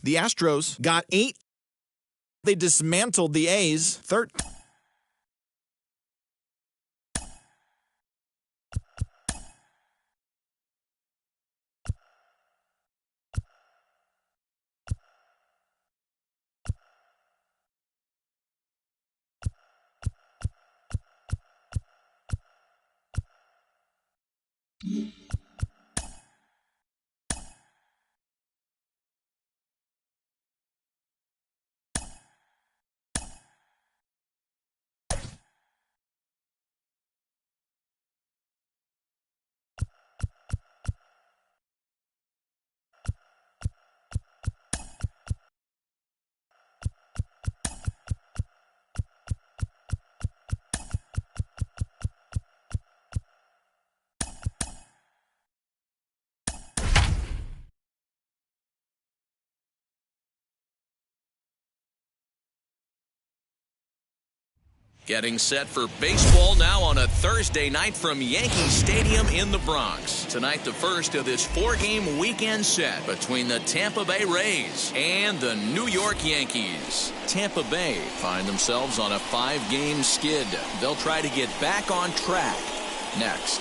The Astros got 8. They dismantled the A's 13. Getting set for baseball now on a Thursday night from Yankee Stadium in the Bronx. Tonight, the first of this 4-game weekend set between the Tampa Bay Rays and the New York Yankees. Tampa Bay find themselves on a 5-game skid. They'll try to get back on track next.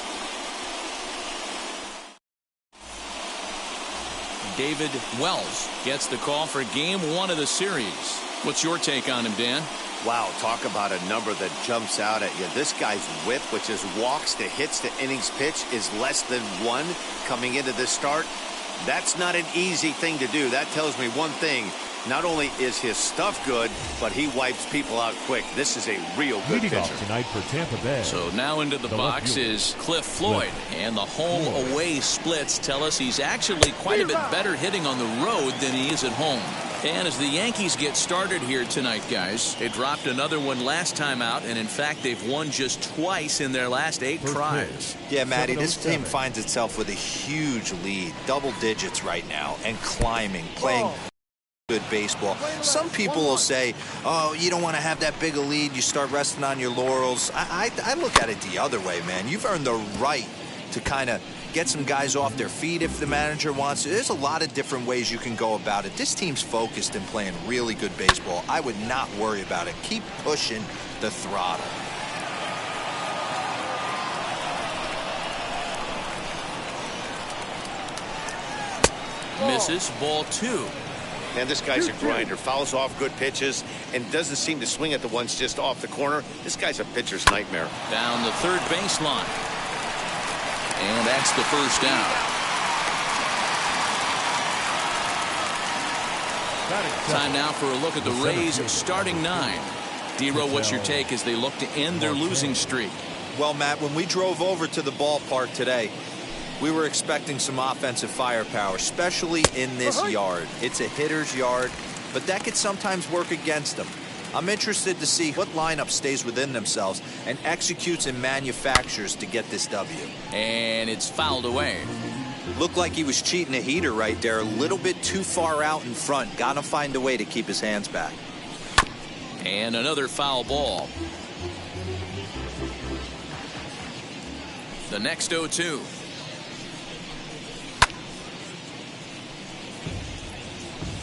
David Wells gets the call for Game 1 of the series. What's your take on him, Dan? Wow, talk about a number that jumps out at you. This guy's whip, which is walks to hits to innings pitch, is less than 1 coming into this start. That's not an easy thing to do. That tells me one thing. Not only is his stuff good, but he wipes people out quick. This is a real good pitcher. Leading off tonight for Tampa Bay. So now into the box is Cliff Floyd. And the home-away splits tell us he's actually quite a bit better hitting on the road than he is at home. And as the Yankees get started here tonight, guys, they dropped another one last time out, and in fact, they've won just twice in their last 8 tries. Yeah, Matty, this team finds itself with a huge lead, double digits right now, and climbing, playing good baseball. Some people will say, oh, you don't want to have that big a lead, you start resting on your laurels. I look at it the other way, man. You've earned the right to kind of get some guys off their feet if the manager wants to. There's a lot of different ways you can go about it. This team's focused and playing really good baseball. I would not worry about it. Keep pushing the throttle. Misses, ball 2. And this guy's a grinder. Fouls off good pitches and doesn't seem to swing at the ones just off the corner. This guy's a pitcher's nightmare. Down the third baseline. And that's the first down. Time now for a look at the Rays starting 9. D-Row, what's your take as they look to end their losing streak? Well, Matt, when we drove over to the ballpark today, we were expecting some offensive firepower, especially in this yard. It's a hitter's yard, but that could sometimes work against them. I'm interested to see what lineup stays within themselves and executes and manufactures to get this W. And it's fouled away. Looked like he was cheating a heater right there, a little bit too far out in front. Got to find a way to keep his hands back. And another foul ball. The next 0-2.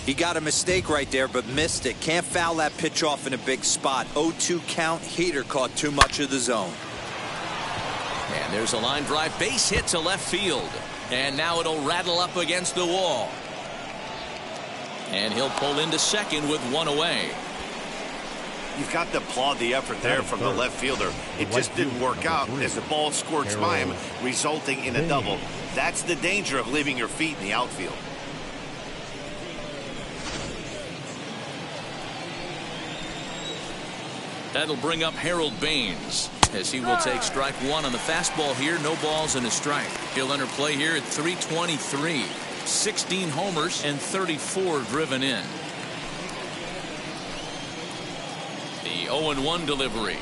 He got a mistake right there, but missed it. Can't foul that pitch off in a big spot. 0-2 count. Heater caught too much of the zone. And there's a line drive base hit to left field. And now it'll rattle up against the wall. And he'll pull into second with 1 away. You've got to applaud the effort there from the left fielder. It just didn't work out as the ball scorched by him, resulting in a double. That's the danger of leaving your feet in the outfield. That'll bring up Harold Baines as he will take strike 1 on the fastball here. No balls and a strike. He'll enter play here at 323. 16 homers and 34 driven in. The 0-1 delivery.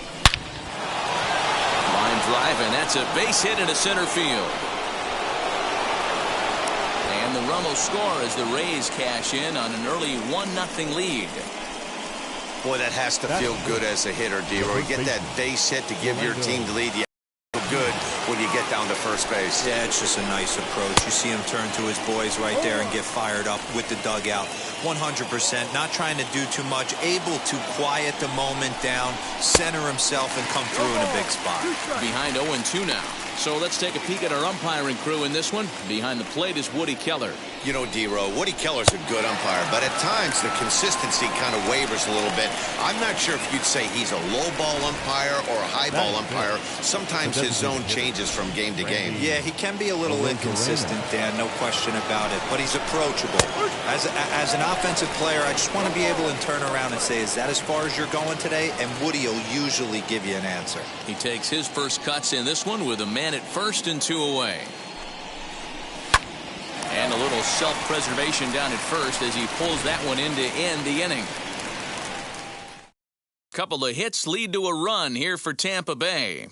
Line drive, and that's a base hit into center field. And the run will score as the Rays cash in on an early 1-0 lead. Boy, that has to feel good as a hitter, D-Roy. Get that base hit to give your team the lead. You feel good when you get down to first base. Yeah, it's just a nice approach. You see him turn to his boys right there and get fired up with the dugout. 100%, not trying to do too much, able to quiet the moment down, center himself, and come through in a big spot. Behind 0-2 now. So let's take a peek at our umpiring crew in this one. Behind the plate is Woody Keller. You know, D-Row, Woody Keller's a good umpire, but at times the consistency kind of wavers a little bit. I'm not sure if you'd say he's a low ball umpire or a high ball umpire. Sometimes his zone changes from game to game. Yeah, he can be a little inconsistent, Dan, no question about it, but he's approachable. As an offensive player, I just want to be able to turn around and say, is that as far as you're going today? And Woody will usually give you an answer. He takes his first cuts in this one with a man at first and 2 away. And a little self-preservation down at first as he pulls that one in to end the inning. Couple of hits lead to a run here for Tampa Bay.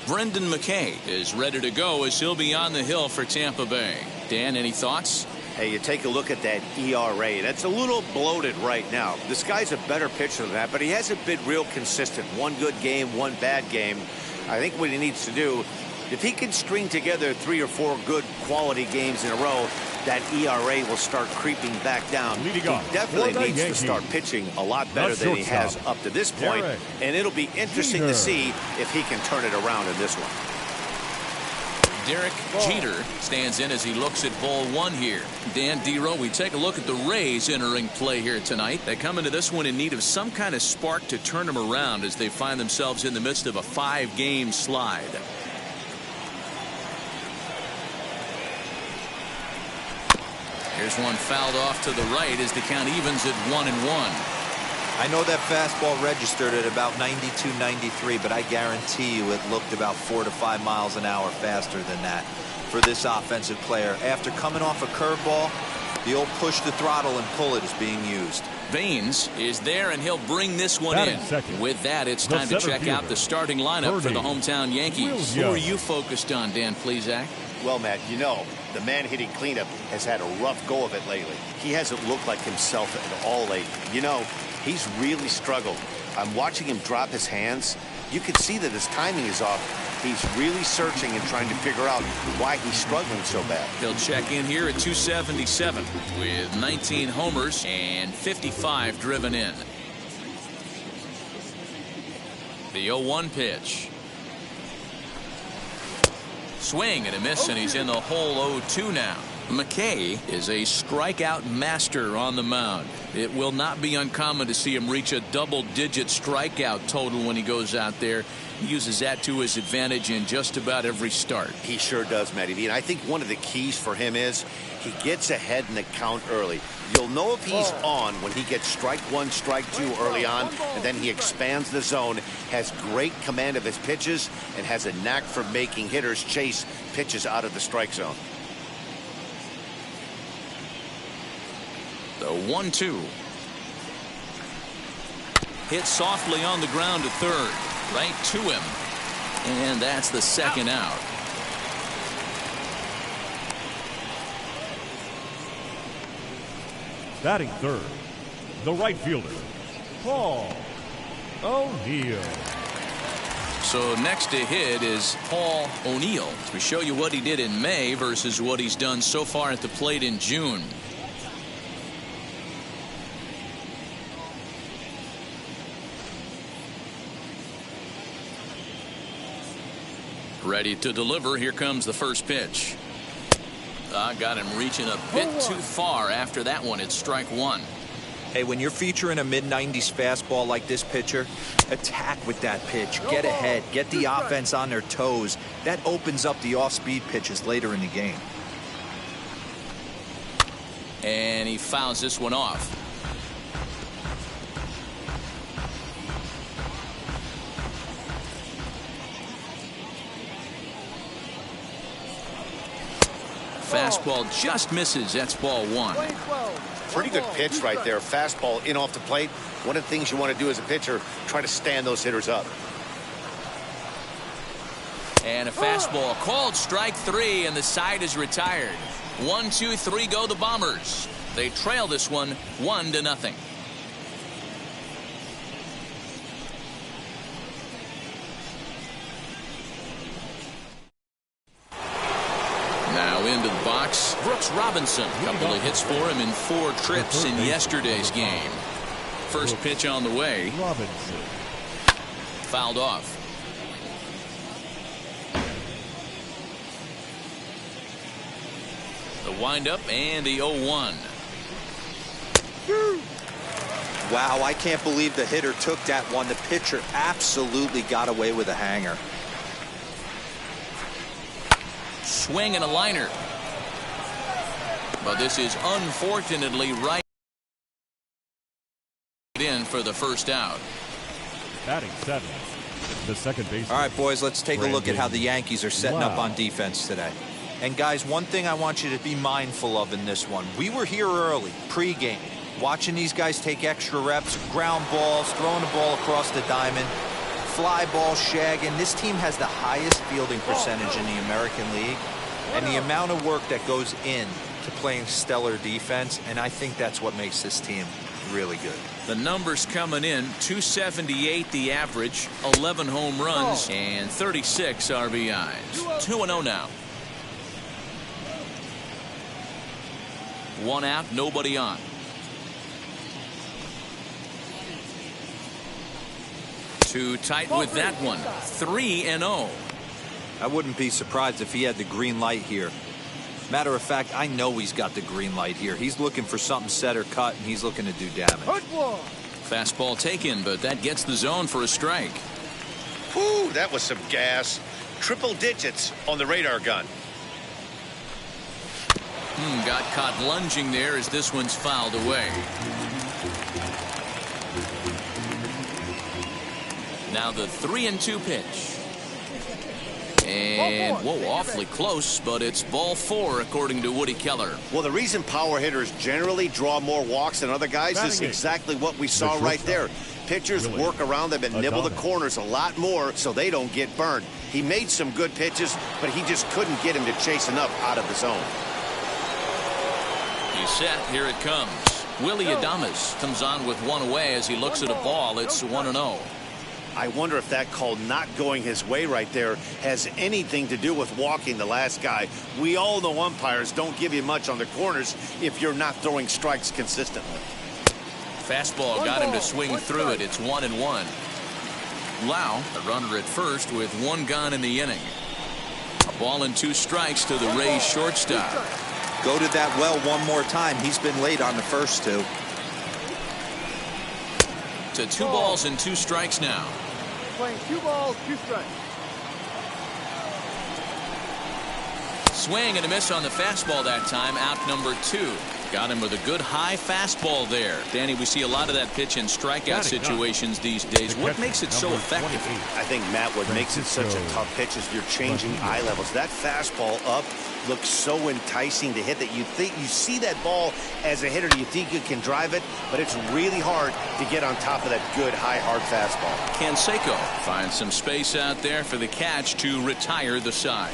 Brendan McKay is ready to go as he'll be on the hill for Tampa Bay. Dan, any thoughts? Hey, you take a look at that ERA. That's a little bloated right now. This guy's a better pitcher than that, but he hasn't been real consistent. One good game, one bad game. I think what he needs to do, if he can string together 3 or 4 good quality games in a row, that ERA will start creeping back down. He definitely needs to start pitching a lot better than he has up to this point, and it'll be interesting to see if he can turn it around in this one. Derek Jeter stands in as he looks at ball 1 here. Dan, D-Row, we take a look at the Rays entering play here tonight. They come into this one in need of some kind of spark to turn them around as they find themselves in the midst of a 5-game slide. Here's one fouled off to the right as the count evens at 1-1. I know that fastball registered at about 92, 93, but I guarantee you it looked about 4 to 5 miles an hour faster than that for this offensive player. After coming off a curveball, the old push the throttle and pull it is being used. Baines is there, and he'll bring this one in. With that, it's time to check out the starting lineup for the hometown Yankees. Who are you focused on, Dan Plesac? Well, Matt, you know, the man hitting cleanup has had a rough go of it lately. He hasn't looked like himself at all lately. You know, he's really struggled. I'm watching him drop his hands. You can see that his timing is off. He's really searching and trying to figure out why he's struggling so bad. He'll check in here at 277 with 19 homers and 55 driven in. The 0-1 pitch. Swing and a miss, and he's in the hole 0-2 now. McKay is a strikeout master on the mound. It will not be uncommon to see him reach a double-digit strikeout total when he goes out there. He uses that to his advantage in just about every start. He sure does, Matty V. And I think one of the keys for him is he gets ahead in the count early. You'll know if he's on when he gets strike 1, strike 2 early on, and then he expands the zone, has great command of his pitches, and has a knack for making hitters chase pitches out of the strike zone. The 1-2. Hit softly on the ground to third. Right to him. And that's the second out. Batting third, the right fielder, Paul O'Neill. So next to hit is Paul O'Neill. We show you what he did in May versus what he's done so far at the plate in June. Ready to deliver. Here comes the first pitch. Got him reaching a bit too far after that one. It's strike 1. Hey, when you're featuring a mid-90s fastball like this pitcher, attack with that pitch. Get ahead. Get the offense on their toes. That opens up the off-speed pitches later in the game. And he fouls this one off. Fastball just misses. That's ball 1. Pretty good pitch right there. Fastball in off the plate. One of the things you want to do as a pitcher, try to stand those hitters up. And a fastball called strike 3, and the side is retired. 1, 2, 3 go the Bombers. They trail this one 1-0. Now into the box, Brooks Robinson. A couple of hits for him in 4 trips in yesterday's game. First pitch on the way. Robinson. Fouled off. The windup and the 0-1. Wow, I can't believe the hitter took that one. The pitcher absolutely got away with a hanger. Swing and a liner. But this is unfortunately right in for the first out. Batting 7th, the second baseman. All right, boys, let's take a look at how the Yankees are setting up on defense today. And guys, one thing I want you to be mindful of in this one. We were here early, pregame, watching these guys take extra reps, ground balls, throwing the ball across the diamond, fly ball, shagging. This team has the highest fielding percentage in the American League, and the amount of work that goes in to playing stellar defense, and I think that's what makes this team really good. The numbers coming in, 278 the average, 11 home runs, and 36 RBIs. 2-0 now. 1 out, nobody on. Too tight with that one. 3-0. I wouldn't be surprised if he had the green light here. Matter of fact, I know he's got the green light here. He's looking for something set or cut, and he's looking to do damage. Fastball taken, but that gets the zone for a strike. Whew, that was some gas. Triple digits on the radar gun. Got caught lunging there as this one's fouled away. Now the 3-2 pitch. And, whoa, awfully close, but it's ball 4, according to Woody Keller. Well, the reason power hitters generally draw more walks than other guys is exactly what we saw right there. Pitchers work around them and nibble the corners a lot more so they don't get burned. He made some good pitches, but he just couldn't get him to chase enough out of the zone. He's set. Here it comes. Willie Adames comes on with 1 away as he looks at a ball. It's 1-0. I wonder if that call not going his way right there has anything to do with walking the last guy. We all know umpires don't give you much on the corners if you're not throwing strikes consistently. Fastball got him to swing through it. It's 1-1. Lau, the runner at first with 1 gone in the inning. A ball and 2 strikes to the Rays shortstop. Go to that well one more time. He's been late on the first 2. To 2 balls and 2 strikes now. Playing 2 balls, 2 strikes. Swing and a miss on the fastball that time. Out number 2. Got him with a good high fastball there. Danny, we see a lot of that pitch in strikeout situations these days. What makes it so effective? I think, Matt, what makes it such a tough pitch is you're changing eye levels. That fastball up looks so enticing to hit that you think you see that ball as a hitter. You think you can drive it, but it's really hard to get on top of that good high hard fastball. Canseco finds some space out there for the catch to retire the side.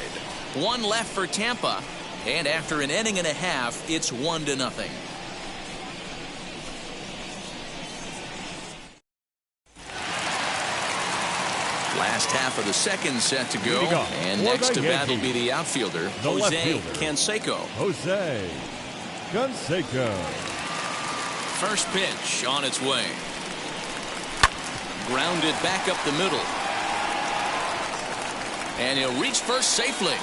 1 left for Tampa, and after an inning and a half, it's 1-0. Last half of the second set to go, and next to bat will be the outfielder, Jose Canseco. Jose Canseco. First pitch on its way. Grounded back up the middle. And he'll reach first safely.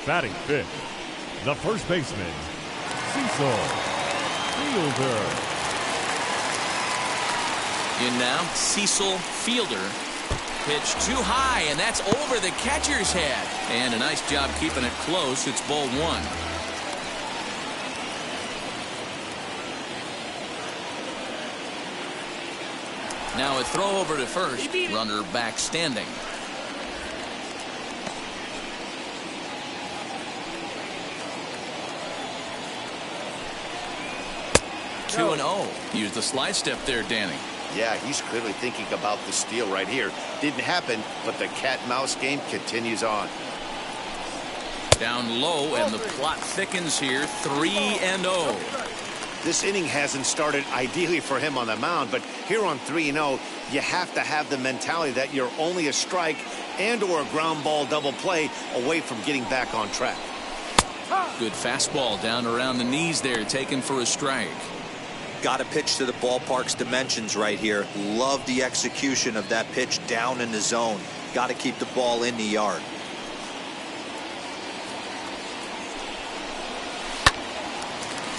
Batting 5th, the first baseman, Cecil Fielder. In now, Cecil Fielder. Pitch too high, and that's over the catcher's head. And a nice job keeping it close. It's ball 1. Now a throw over to first. Runner back standing. 2-0. Use the slide step there, Danny. Yeah, he's clearly thinking about the steal right here. Didn't happen, but the cat-mouse game continues on. Down low, and the plot thickens here. 3-0. This inning hasn't started ideally for him on the mound, but here on 3-0, you have to have the mentality that you're only a strike and or a ground ball double play away from getting back on track. Good fastball down around the knees there, taken for a strike. Got to pitch to the ballpark's dimensions right here. Love the execution of that pitch down in the zone. Got to keep the ball in the yard.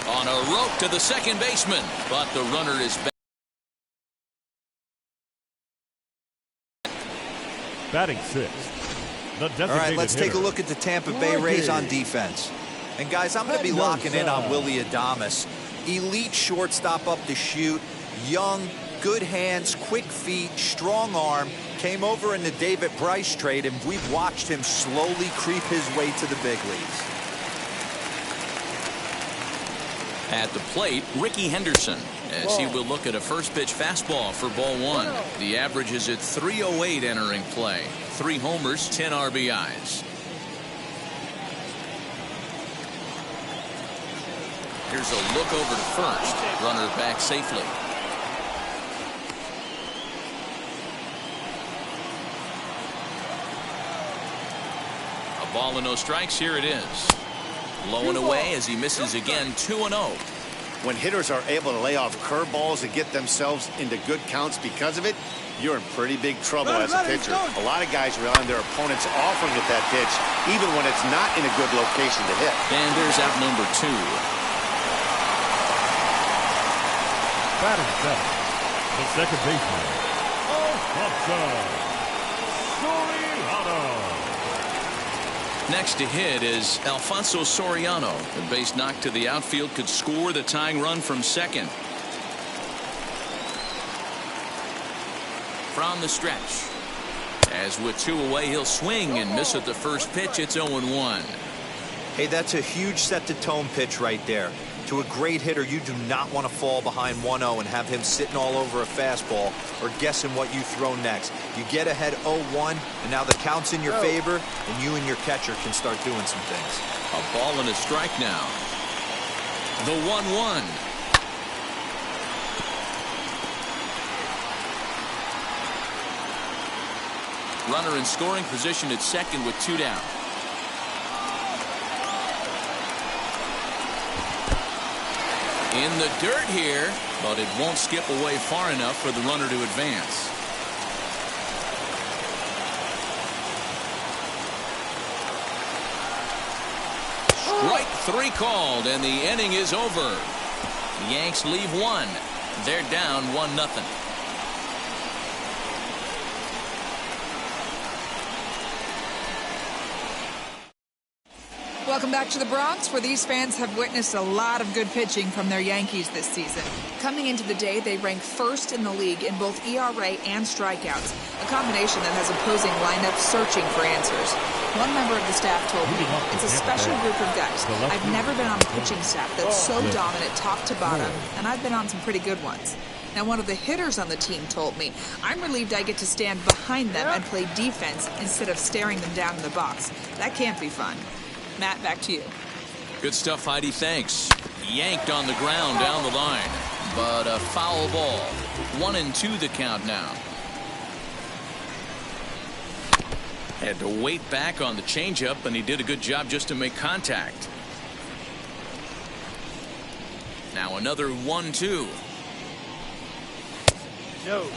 On a rope to the second baseman, but the runner is back. Batting sixth, the designated All right, let's take a hitter. look at the Tampa Bay Rays on defense. And guys, I'm going to be locking in on Willie Adames. Elite shortstop up the chute, young, good hands, quick feet, strong arm. Came over in the David Bryce trade, and we've watched him slowly creep his way to the big leagues. At the plate, Ricky Henderson, as he will look at a first pitch fastball for ball one. The average is at 308 entering play. 3 homers, 10 RBIs. Here's a look over to first. Runner back safely. A ball and no strikes. Here it is. Low and away as he misses again. 2-0. When hitters are able to lay off curveballs and get themselves into good counts because of it, you're in pretty big trouble as a pitcher. A lot of guys rely on their opponents offering at that pitch, even when it's not in a good location to hit. And there's out number 2. Batting seventh, the second baseman, Alfonso Soriano. Next to hit is Alfonso Soriano. The base knock to the outfield could score the tying run from second. From the stretch. As with 2 away, he'll swing and miss at the first pitch. It's 0-1. Hey, that's a huge set-the-tone pitch right there. To a great hitter, you do not want to fall behind 1-0 and have him sitting all over a fastball or guessing what you throw next. You get ahead 0-1, and now the count's in your favor, and you and your catcher can start doing some things. A ball and a strike now. The 1-1. Runner in scoring position at second with 2 down. In the dirt here, but it won't skip away far enough for the runner to advance. Strike 3 called, and the inning is over. The Yanks leave 1. They're down 1-0. Welcome back to the Bronx, where these fans have witnessed a lot of good pitching from their Yankees this season. Coming into the day, they rank first in the league in both ERA and strikeouts, a combination that has opposing lineups searching for answers. One member of the staff told me, it's a special group of guys. I've never been on a pitching staff that's so dominant top to bottom, and I've been on some pretty good ones. Now, one of the hitters on the team told me, I'm relieved I get to stand behind them and play defense instead of staring them down in the box. That can't be fun. Matt, back to you. Good stuff, Heidi. Thanks. Yanked on the ground down the line, but a foul ball. 1-2 the count now. Had to wait back on the changeup, and he did a good job just to make contact. Now another 1-2. No.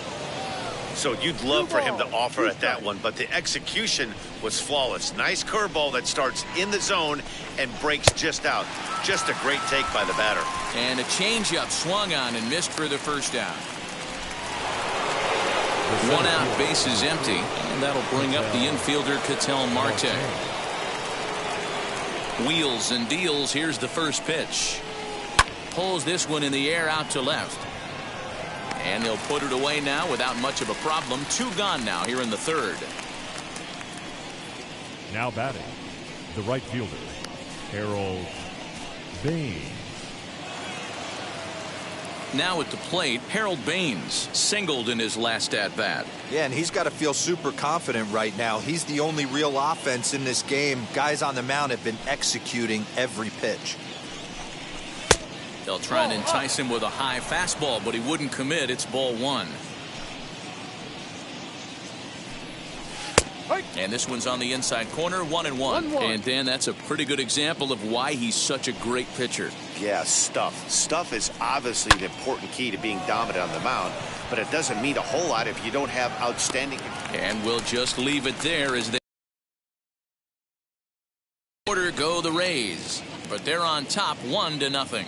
So you'd love for him to offer at that one, but the execution was flawless. Nice curveball that starts in the zone and breaks just out. Just a great take by the batter. And a changeup swung on and missed for the first out. 1 out, base is empty, and that'll bring up the infielder Ketel Marte. Wheels and deals. Here's the first pitch. Pulls this one in the air out to left. And they'll put it away now without much of a problem. 2 gone now here in the third. Now batting, the right fielder, Baines. Now at the plate, Harold Baines singled in his last at-bat. Yeah, and he's got to feel super confident right now. He's the only real offense in this game. Guys on the mound have been executing every pitch. They'll try and entice him with a high fastball, but he wouldn't commit. It's ball one. And this one's on the inside corner, 1-1. And Dan, that's a pretty good example of why he's such a great pitcher. Yeah, stuff. Stuff is obviously an important key to being dominant on the mound, but it doesn't mean a whole lot if you don't have outstanding. And we'll just leave it there as they order go the Rays. But they're on top 1-0.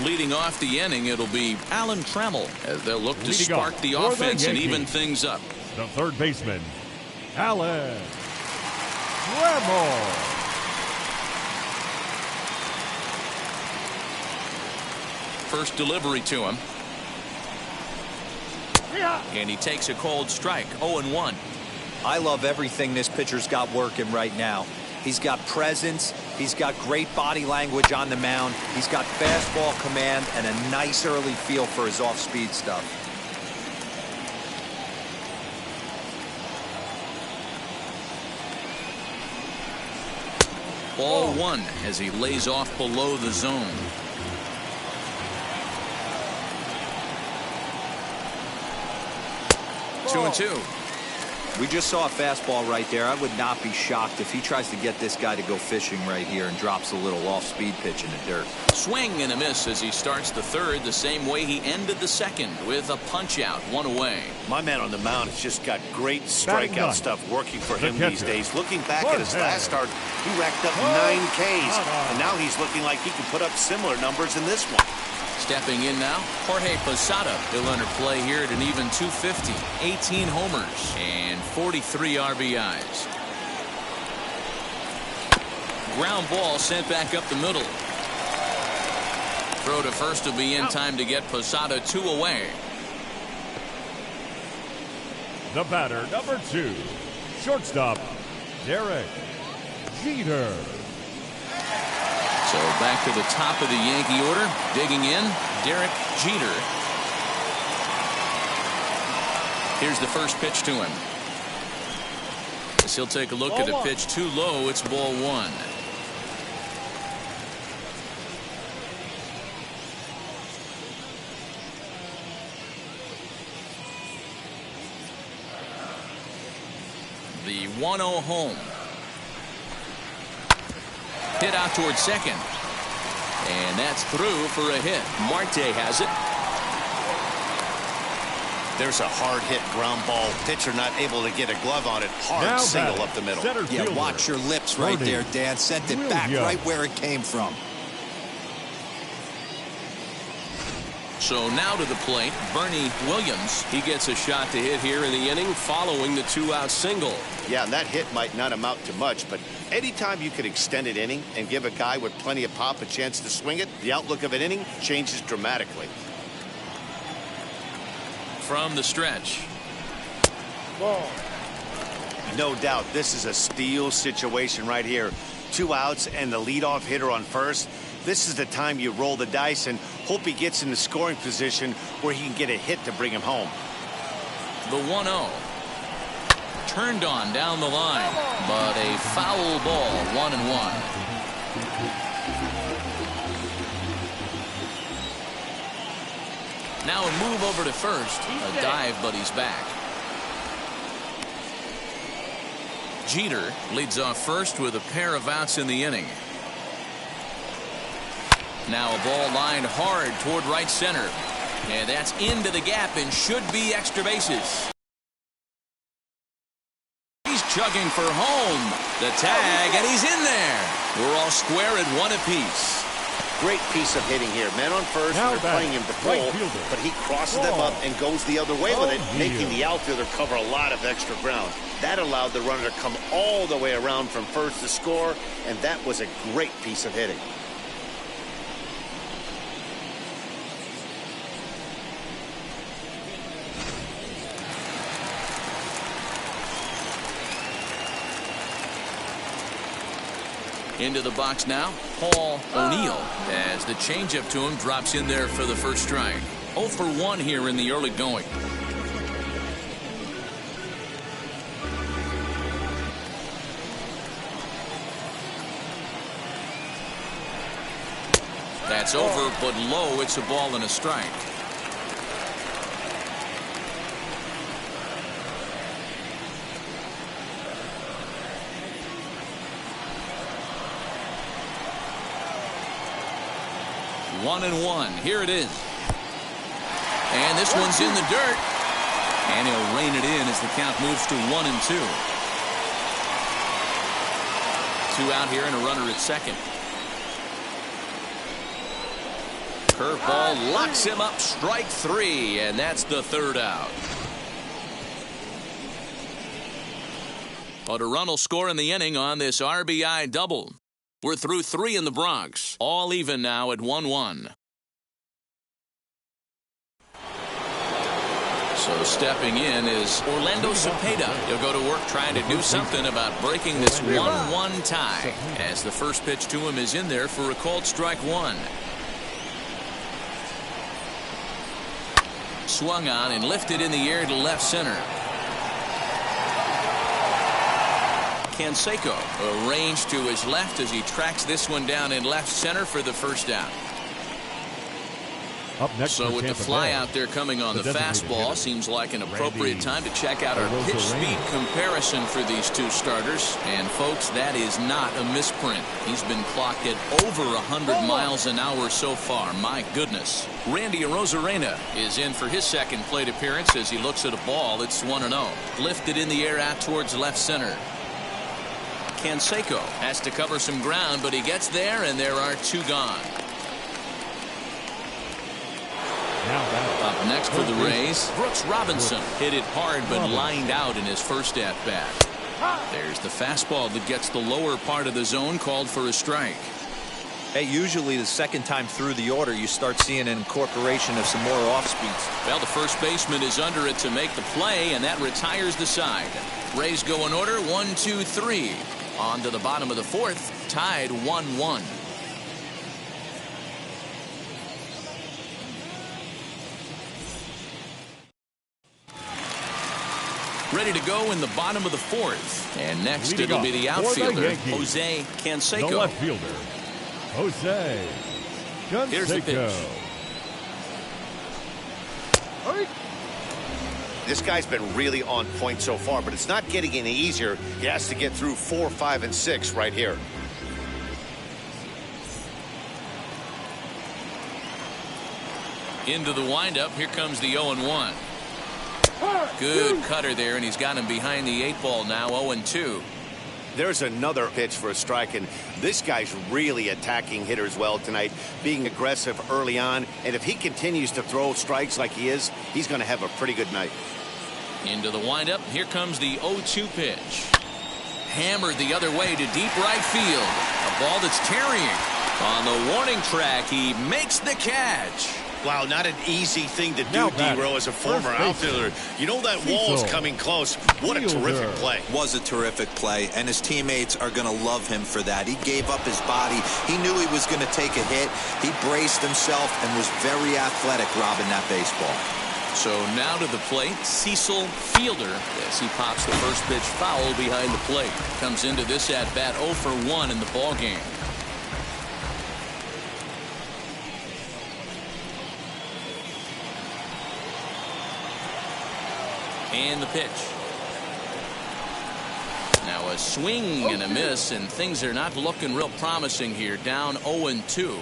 Leading off the inning, it'll be Alan Trammell as they'll look to spark the offense and even things up. The third baseman, Alan Trammell. First delivery to him. And he takes a cold strike, 0-1. I love everything this pitcher's got working right now. He's got presence. He's got great body language on the mound. He's got fastball command and a nice early feel for his off-speed stuff. Ball one as he lays off below the zone. Ball. 2-2. We just saw a fastball right there. I would not be shocked if he tries to get this guy to go fishing right here and drops a little off-speed pitch in the dirt. Swing and a miss as he starts the third the same way he ended the second with a punch-out, 1 away. My man on the mound has just got great strikeout stuff working for him these days. Looking back at his last start, he racked up 9 Ks, and now he's looking like he can put up similar numbers in this one. Stepping in now, Jorge Pasada. He'll enter play here at an even .250, 18 homers and 43 RBIs. Ground ball sent back up the middle. Throw to first will be in time to get Posada 2 away. The batter, number 2, shortstop, Derek Jeter. So back to the top of the Yankee order. Digging in, Derek Jeter. Here's the first pitch to him. As he'll take a look at a pitch too low. It's ball one. The 1-0 home. Hit out towards second. And that's through for a hit. Marte has it. There's a hard hit ground ball. Pitcher not able to get a glove on it. Hard now single up the middle. Yeah, watch your lips right there, Dan. Sent it back right where it came from. So now to the plate, Bernie Williams. He gets a shot to hit here in the inning following the 2-out single. Yeah, and that hit might not amount to much, but anytime you could extend an inning and give a guy with plenty of pop a chance to swing it, the outlook of an inning changes dramatically. From the stretch. Ball. No doubt this is a steal situation right here. 2 outs and the leadoff hitter on first. This is the time you roll the dice and hope he gets in the scoring position where he can get a hit to bring him home. The 1-0. Turned on down the line, but a foul ball, 1-1. Now a move over to first. A dive, but he's back. Jeter leads off first with a pair of outs in the inning. Now a ball lined hard toward right center. And that's into the gap and should be extra bases. He's chugging for home. The tag, and he's in there. We're all square at 1 apiece. Great piece of hitting here. Men on first, they're playing him to pull, but he crosses them up and goes the other way with it, making the outfielder cover a lot of extra ground. That allowed the runner to come all the way around from first to score, and that was a great piece of hitting. Into the box now, Paul O'Neill, as the changeup to him drops in there for the first strike. 0 for 1 here in the early going. That's over, but low. It's a ball and a strike. One and one. Here it is. And this one's in the dirt. And he'll rein it in as the count moves to 1-2. Two out here and a runner at second. Curveball locks him up. Strike three. And that's the third out. A run will score in the inning on this RBI double. We're through three in the Bronx. All even now at 1-1. So stepping in is Orlando Cepeda. He'll go to work trying to do something about breaking this 1-1 tie. As the first pitch to him is in there for a called strike one. Swung on and lifted in the air to left center. Canseco arranged to his left as he tracks this one down in left center for the first down. Up next, so with the fly Bay, out there coming on the fastball, hitter. seems like an appropriate time to check out our pitch speed comparison for these two starters. And folks, that is not a misprint. He's been clocked at over 100 miles an hour so far. My goodness. Randy Arozarena is in for his second plate appearance as he looks at a ball that's 1-0. Lifted in the air out towards left center. Canseco has to cover some ground, but he gets there, and there are two gone. Up next for the Rays, Brooks Robinson hit it hard but lined out in his first at-bat. There's the fastball that gets the lower part of the zone, called for a strike. Hey, usually the second time through the order you start seeing an incorporation of some more off-speeds. Well, the first baseman is under it to make the play, and that retires the side. Rays go in order, 1, 2, 3. On to the bottom of the fourth, tied 1-1. Ready to go in the bottom of the fourth. And next it'll be the outfielder, Jose Canseco. The left fielder, Jose Canseco. Here's the pitch. This guy's been really on point so far, but it's not getting any easier. He has to get through 4, 5, and 6 right here. Into the windup. Here comes the 0-1. Good cutter there, and he's got him behind the 8-ball now, 0-2. There's another pitch for a strike, and this guy's really attacking hitters well tonight, being aggressive early on, and if he continues to throw strikes like he is, he's going to have a pretty good night. Into the windup. Here comes the 0-2 pitch. Hammered the other way to deep right field. A ball that's carrying. On the warning track, he makes the catch. Wow, not an easy thing to do, D-Row, as a former outfielder. You know that wall is coming close. What a terrific play. Was a terrific play, and his teammates are going to love him for that. He gave up his body. He knew he was going to take a hit. He braced himself and was very athletic robbing that baseball. So now to the plate, Cecil Fielder, as he pops the first pitch foul behind the plate. Comes into this at-bat 0 for 1 in the ballgame. And the pitch. Now a swing and a miss, and things are not looking real promising here. Down 0-2.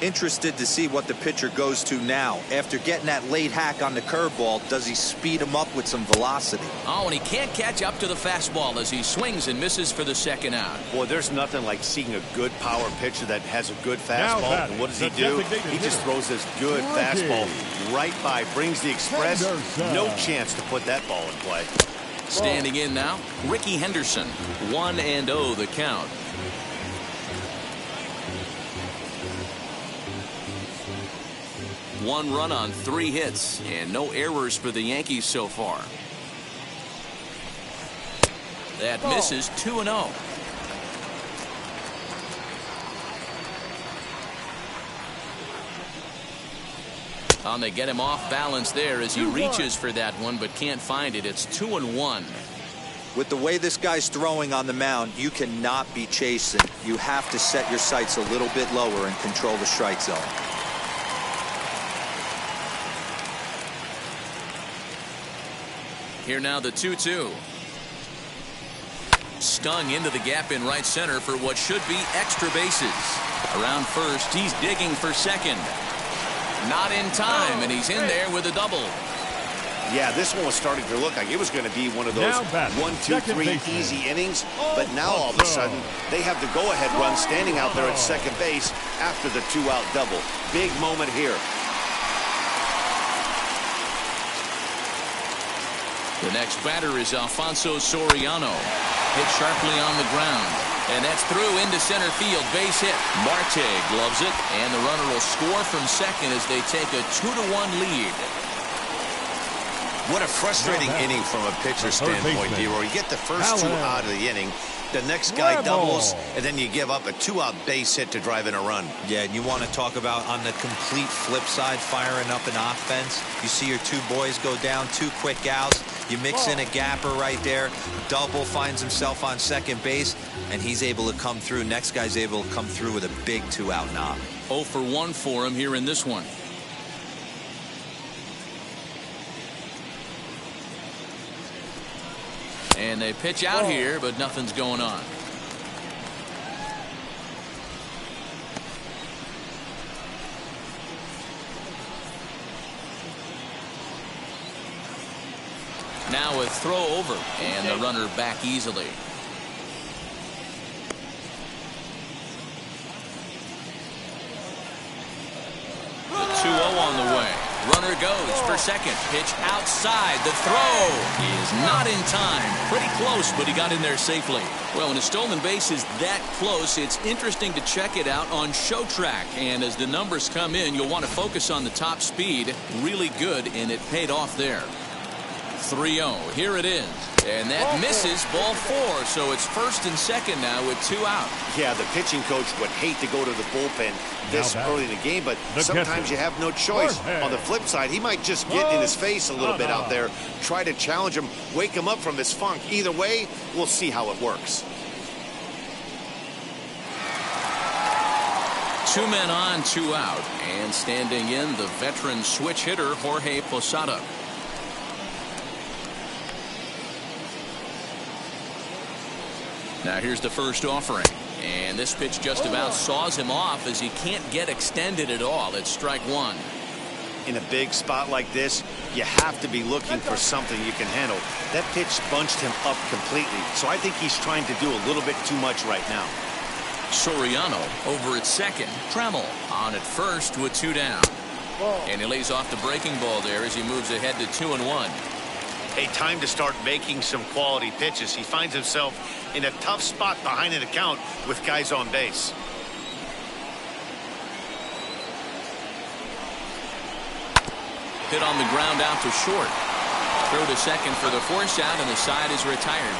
Interested to see what the pitcher goes to now. After getting that late hack on the curveball, does he speed him up with some velocity? Oh, and he can't catch up to the fastball as he swings and misses for the second out. Boy, there's nothing like seeing a good power pitcher that has a good fastball. And what does he do? He just throws this good fastball right by, brings the express. No chance to put that ball in play. Standing in now, Ricky Henderson. 1-0 the count. One run on 3 hits and no errors for the Yankees so far. That misses. 2-0. They get him off balance there as he reaches for that one but can't find it. It's 2-1. With the way this guy's throwing on the mound, you cannot be chasing. You have to set your sights a little bit lower and control the strike zone. Here now the 2-2. Stung into the gap in right center for what should be extra bases. Around first, he's digging for second. Not in time, and he's in there with a double. Yeah, this one was starting to look like it was going to be one of those 1, 2, 3 easy innings. But now all of a sudden, they have the go-ahead run standing out there at second base after the 2-out double. Big moment here. The next batter is Alfonso Soriano. Hit sharply on the ground. And that's through into center field. Base hit. Marte gloves it. And the runner will score from second as they take a 2-1 lead. What a frustrating inning from a pitcher's standpoint, D-Roy. You get the first 2 out of the inning. The next guy doubles, and then you give up a 2-out base hit to drive in a run. Yeah, and you want to talk about on the complete flip side, firing up an offense. You see your 2 boys go down, 2 quick outs. You mix in a gapper right there. Double finds himself on second base, and he's able to come through. Next guy's able to come through with a big 2-out knock. 0 for 1 for him here in this one. And they pitch out here, but nothing's going on. Now a throw over, and the runner back easily. The 2-0 on the way. Runner goes for second. Pitch outside. The throw is not in time. Pretty close, but he got in there safely. Well, when a stolen base is that close, it's interesting to check it out on Show Track. And as the numbers come in, you'll want to focus on the top speed. Really good, and it paid off there. 3-0. Here it is. And that misses ball 4. So it's first and second now with 2 out. Yeah, the pitching coach would hate to go to the bullpen this early in the game, but sometimes you have no choice. On the flip side, he might just get in his face a little bit out there, try to challenge him, wake him up from his funk. Either way, we'll see how it works. 2 men on, 2 out. And standing in, the veteran switch hitter, Jorge Pasada. Now here's the first offering. And this pitch just about saws him off as he can't get extended at all. It's strike 1. In a big spot like this, you have to be looking for something you can handle. That pitch bunched him up completely, so I think he's trying to do a little bit too much right now. Soriano over at second. Trammell on at first with 2 down. And he lays off the breaking ball there as he moves ahead to 2-1. Hey, time to start making some quality pitches. He finds himself in a tough spot behind an account with guys on base. Hit on the ground out to short. Throw to second for the force out, and the side is retired.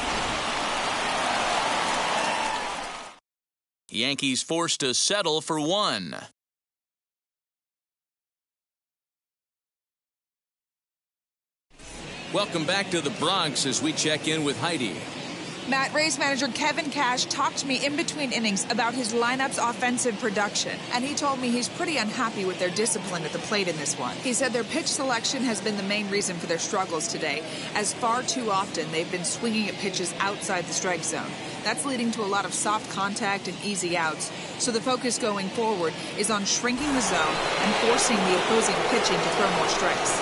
Yankees forced to settle for 1. Welcome back to the Bronx as we check in with Heidi. Matt, Rays manager Kevin Cash talked to me in between innings about his lineup's offensive production, and he told me he's pretty unhappy with their discipline at the plate in this one. He said their pitch selection has been the main reason for their struggles today, as far too often they've been swinging at pitches outside the strike zone. That's leading to a lot of soft contact and easy outs, so the focus going forward is on shrinking the zone and forcing the opposing pitching to throw more strikes.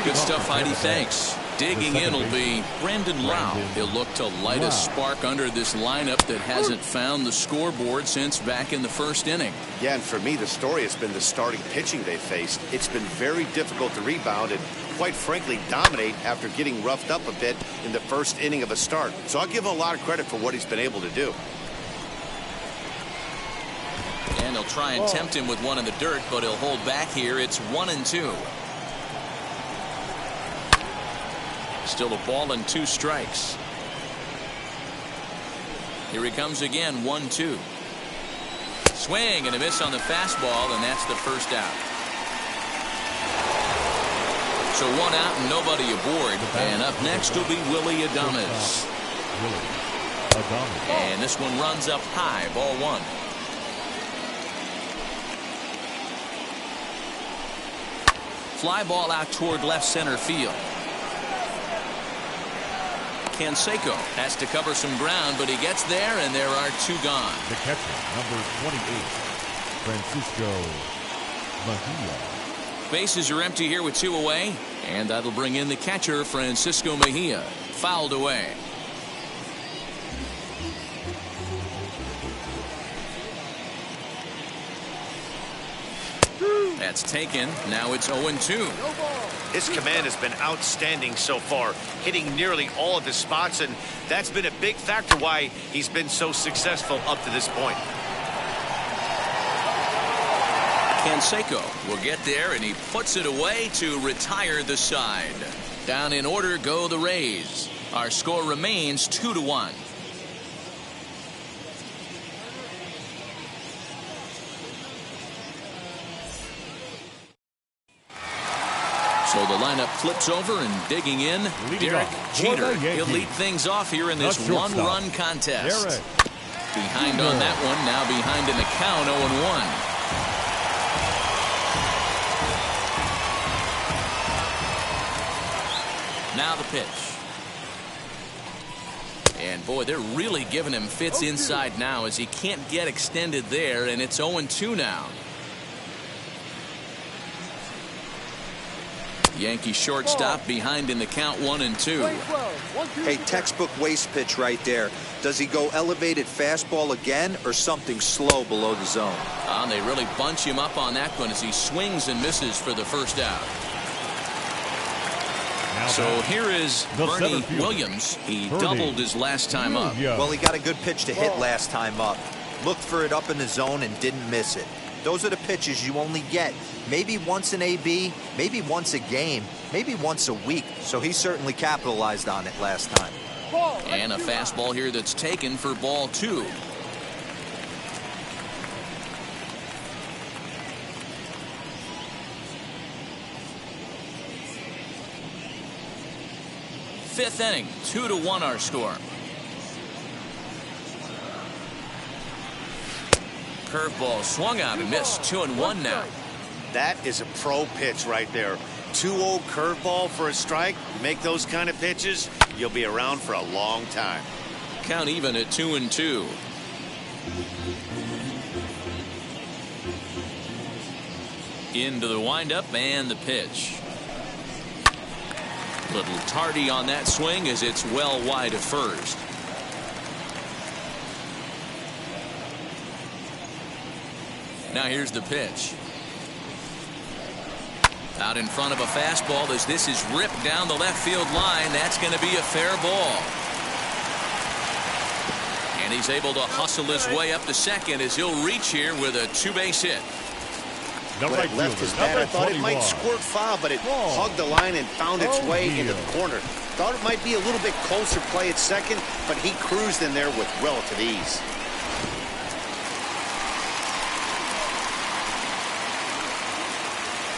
Good stuff, Heidi. Thanks. Digging in will be Brandon Lau. He'll look to light a spark under this lineup that hasn't found the scoreboard since back in the first inning. Yeah, and for me, the story has been the starting pitching they faced. It's been very difficult to rebound and, quite frankly, dominate after getting roughed up a bit in the first inning of a start. So I'll give him a lot of credit for what he's been able to do. And they'll try and tempt him with one in the dirt, but he'll hold back here. It's 1-2. Still a ball and 2 strikes. Here he comes again, 1-2. Swing and a miss on the fastball, and that's the first out. So 1 out and nobody aboard. And up next will be Willie Adames. And this one runs up high, ball one. Fly ball out toward left center field. Canseco has to cover some ground, but he gets there, and there are two gone. The catcher, number 28, Francisco Mejia. Bases are empty here with two away, and that'll bring in the catcher, Francisco Mejia. Fouled away. That's taken. Now it's 0-2. His command has been outstanding so far, hitting nearly all of his spots, and that's been a big factor why he's been so successful up to this point. Canseco will get there, and he puts it away to retire the side. Down in order go the Rays. Our score remains 2-1. So the lineup flips over, and digging in, Derek Jeter. He'll lead things off here in this one-run contest. Behind on that one, now behind in the count, 0-1. Now the pitch. And boy, they're really giving him fits inside now as he can't get extended there, and it's 0-2 now. Yankee shortstop behind in the count, 1-2. Hey, textbook waste pitch right there. Does he go elevated fastball again or something slow below the zone? They really bunch him up on that one as he swings and misses for the first out. So here is Bernie Williams. He doubled his last time up. Well, he got a good pitch to hit last time up. Looked for it up in the zone and didn't miss it. Those are the pitches you only get maybe once in AB, maybe once a game, maybe once a week. So he certainly capitalized on it last time. And a fastball here that's taken for ball two. Fifth inning, 2-1 our score. Curveball swung out and missed. 2-1 now. That is a pro pitch right there. 2-0 curveball for a strike. You make those kind of pitches, you'll be around for a long time. Count even at 2-2. Into the windup and the pitch. Little tardy on that swing as it's well wide of first. Now here's the pitch. Out in front of a fastball as this is ripped down the left field line. That's going to be a fair ball. And he's able to hustle his way up to second as he'll reach here with a two-base hit. When it left his bat, I thought it might squirt foul, but it hugged the line and found its way into the corner. Thought it might be a little bit closer play at second, but he cruised in there with relative ease.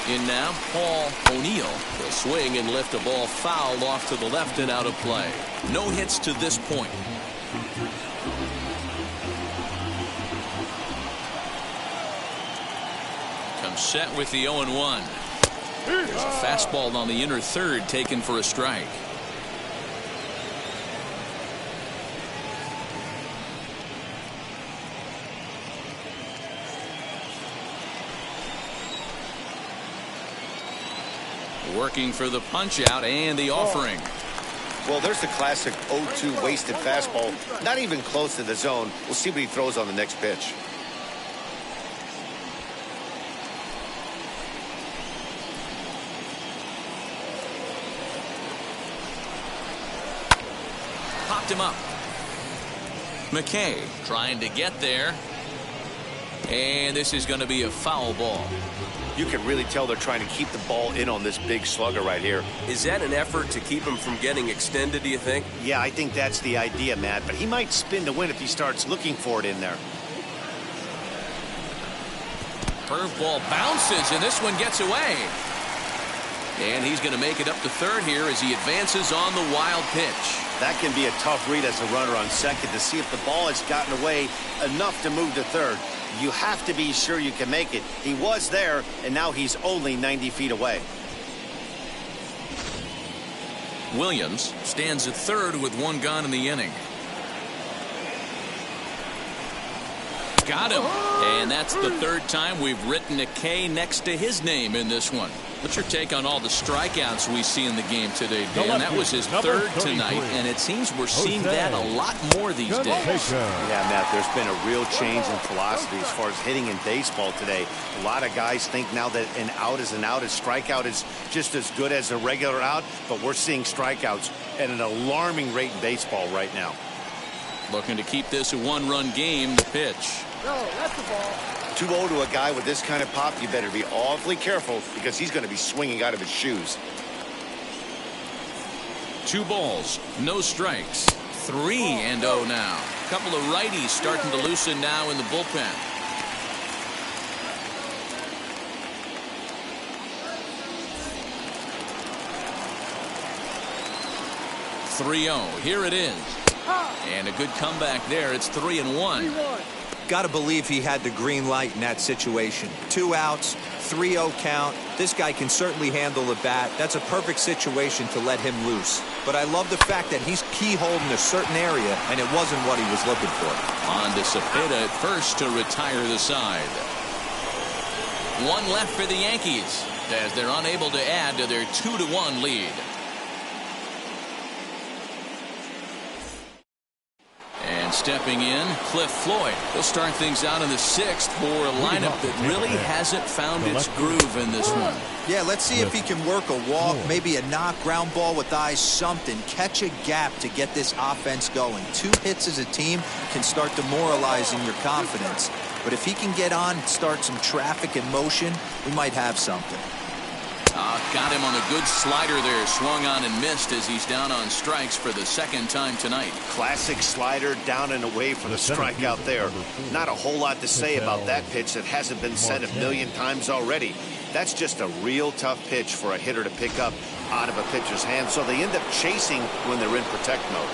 In now, Paul O'Neill will swing and lift a ball fouled off to the left and out of play. No hits to this point. Comes set with the 0-1. There's a fastball on the inner third taken for a strike. Working for the punch out and the offering. Well, there's the classic 0-2 wasted fastball. Not even close to the zone. We'll see what he throws on the next pitch. Popped him up. McKay trying to get there. And this is going to be a foul ball. You can really tell they're trying to keep the ball in on this big slugger right here. Is that an effort to keep him from getting extended, do you think? Yeah, I think that's the idea, Matt. But he might spin to win if he starts looking for it in there. Curveball bounces, and this one gets away. And he's going to make it up to third here as he advances on the wild pitch. That can be a tough read as a runner on second to see if the ball has gotten away enough to move to third. You have to be sure you can make it. He was there, and now he's only 90 feet away. Williams stands at third with one gone in the inning. Got him. And that's the third time we've written a K next to his name in this one. What's your take on all the strikeouts we see in the game today, Dan? That was his third tonight, and it seems we're seeing that a lot more these days. Yeah, Matt, there's been a real change in philosophy as far as hitting in baseball today. A lot of guys think now that an out is an out, a strikeout is just as good as a regular out, but we're seeing strikeouts at an alarming rate in baseball right now. Looking to keep this a one-run game. The pitch. No, that's the ball. 2-0 to a guy with this kind of pop, you better be awfully careful because he's going to be swinging out of his shoes. 2 balls, no strikes. 3-0 now. A couple of righties starting to loosen now in the bullpen. Here it is. And a good comeback there. It's 3-1. Got to believe he had the green light in that situation. 2 outs, 3-0 count. This guy can certainly handle the bat. That's a perfect situation to let him loose. But I love the fact that he's keyholed in a certain area, and it wasn't what he was looking for. On to Cepeda at first to retire the side. 1 left for the Yankees as they're unable to add to their 2-1 lead. And stepping in, Cliff Floyd. He'll start things out in the 6th for a lineup that really hasn't found its groove in this one. Yeah, let's see if he can work a walk, maybe a knock, ground ball with eyes, something. Catch a gap to get this offense going. 2 hits as a team can start demoralizing your confidence. But if he can get on, start some traffic in motion, we might have something. Got him on a good slider there. Swung on and missed as he's down on strikes for the 2nd time tonight. Classic slider down and away for the strikeout there. Not a whole lot to say about that pitch that hasn't been said a million times already. That's just a real tough pitch for a hitter to pick up out of a pitcher's hand, so they end up chasing when they're in protect mode.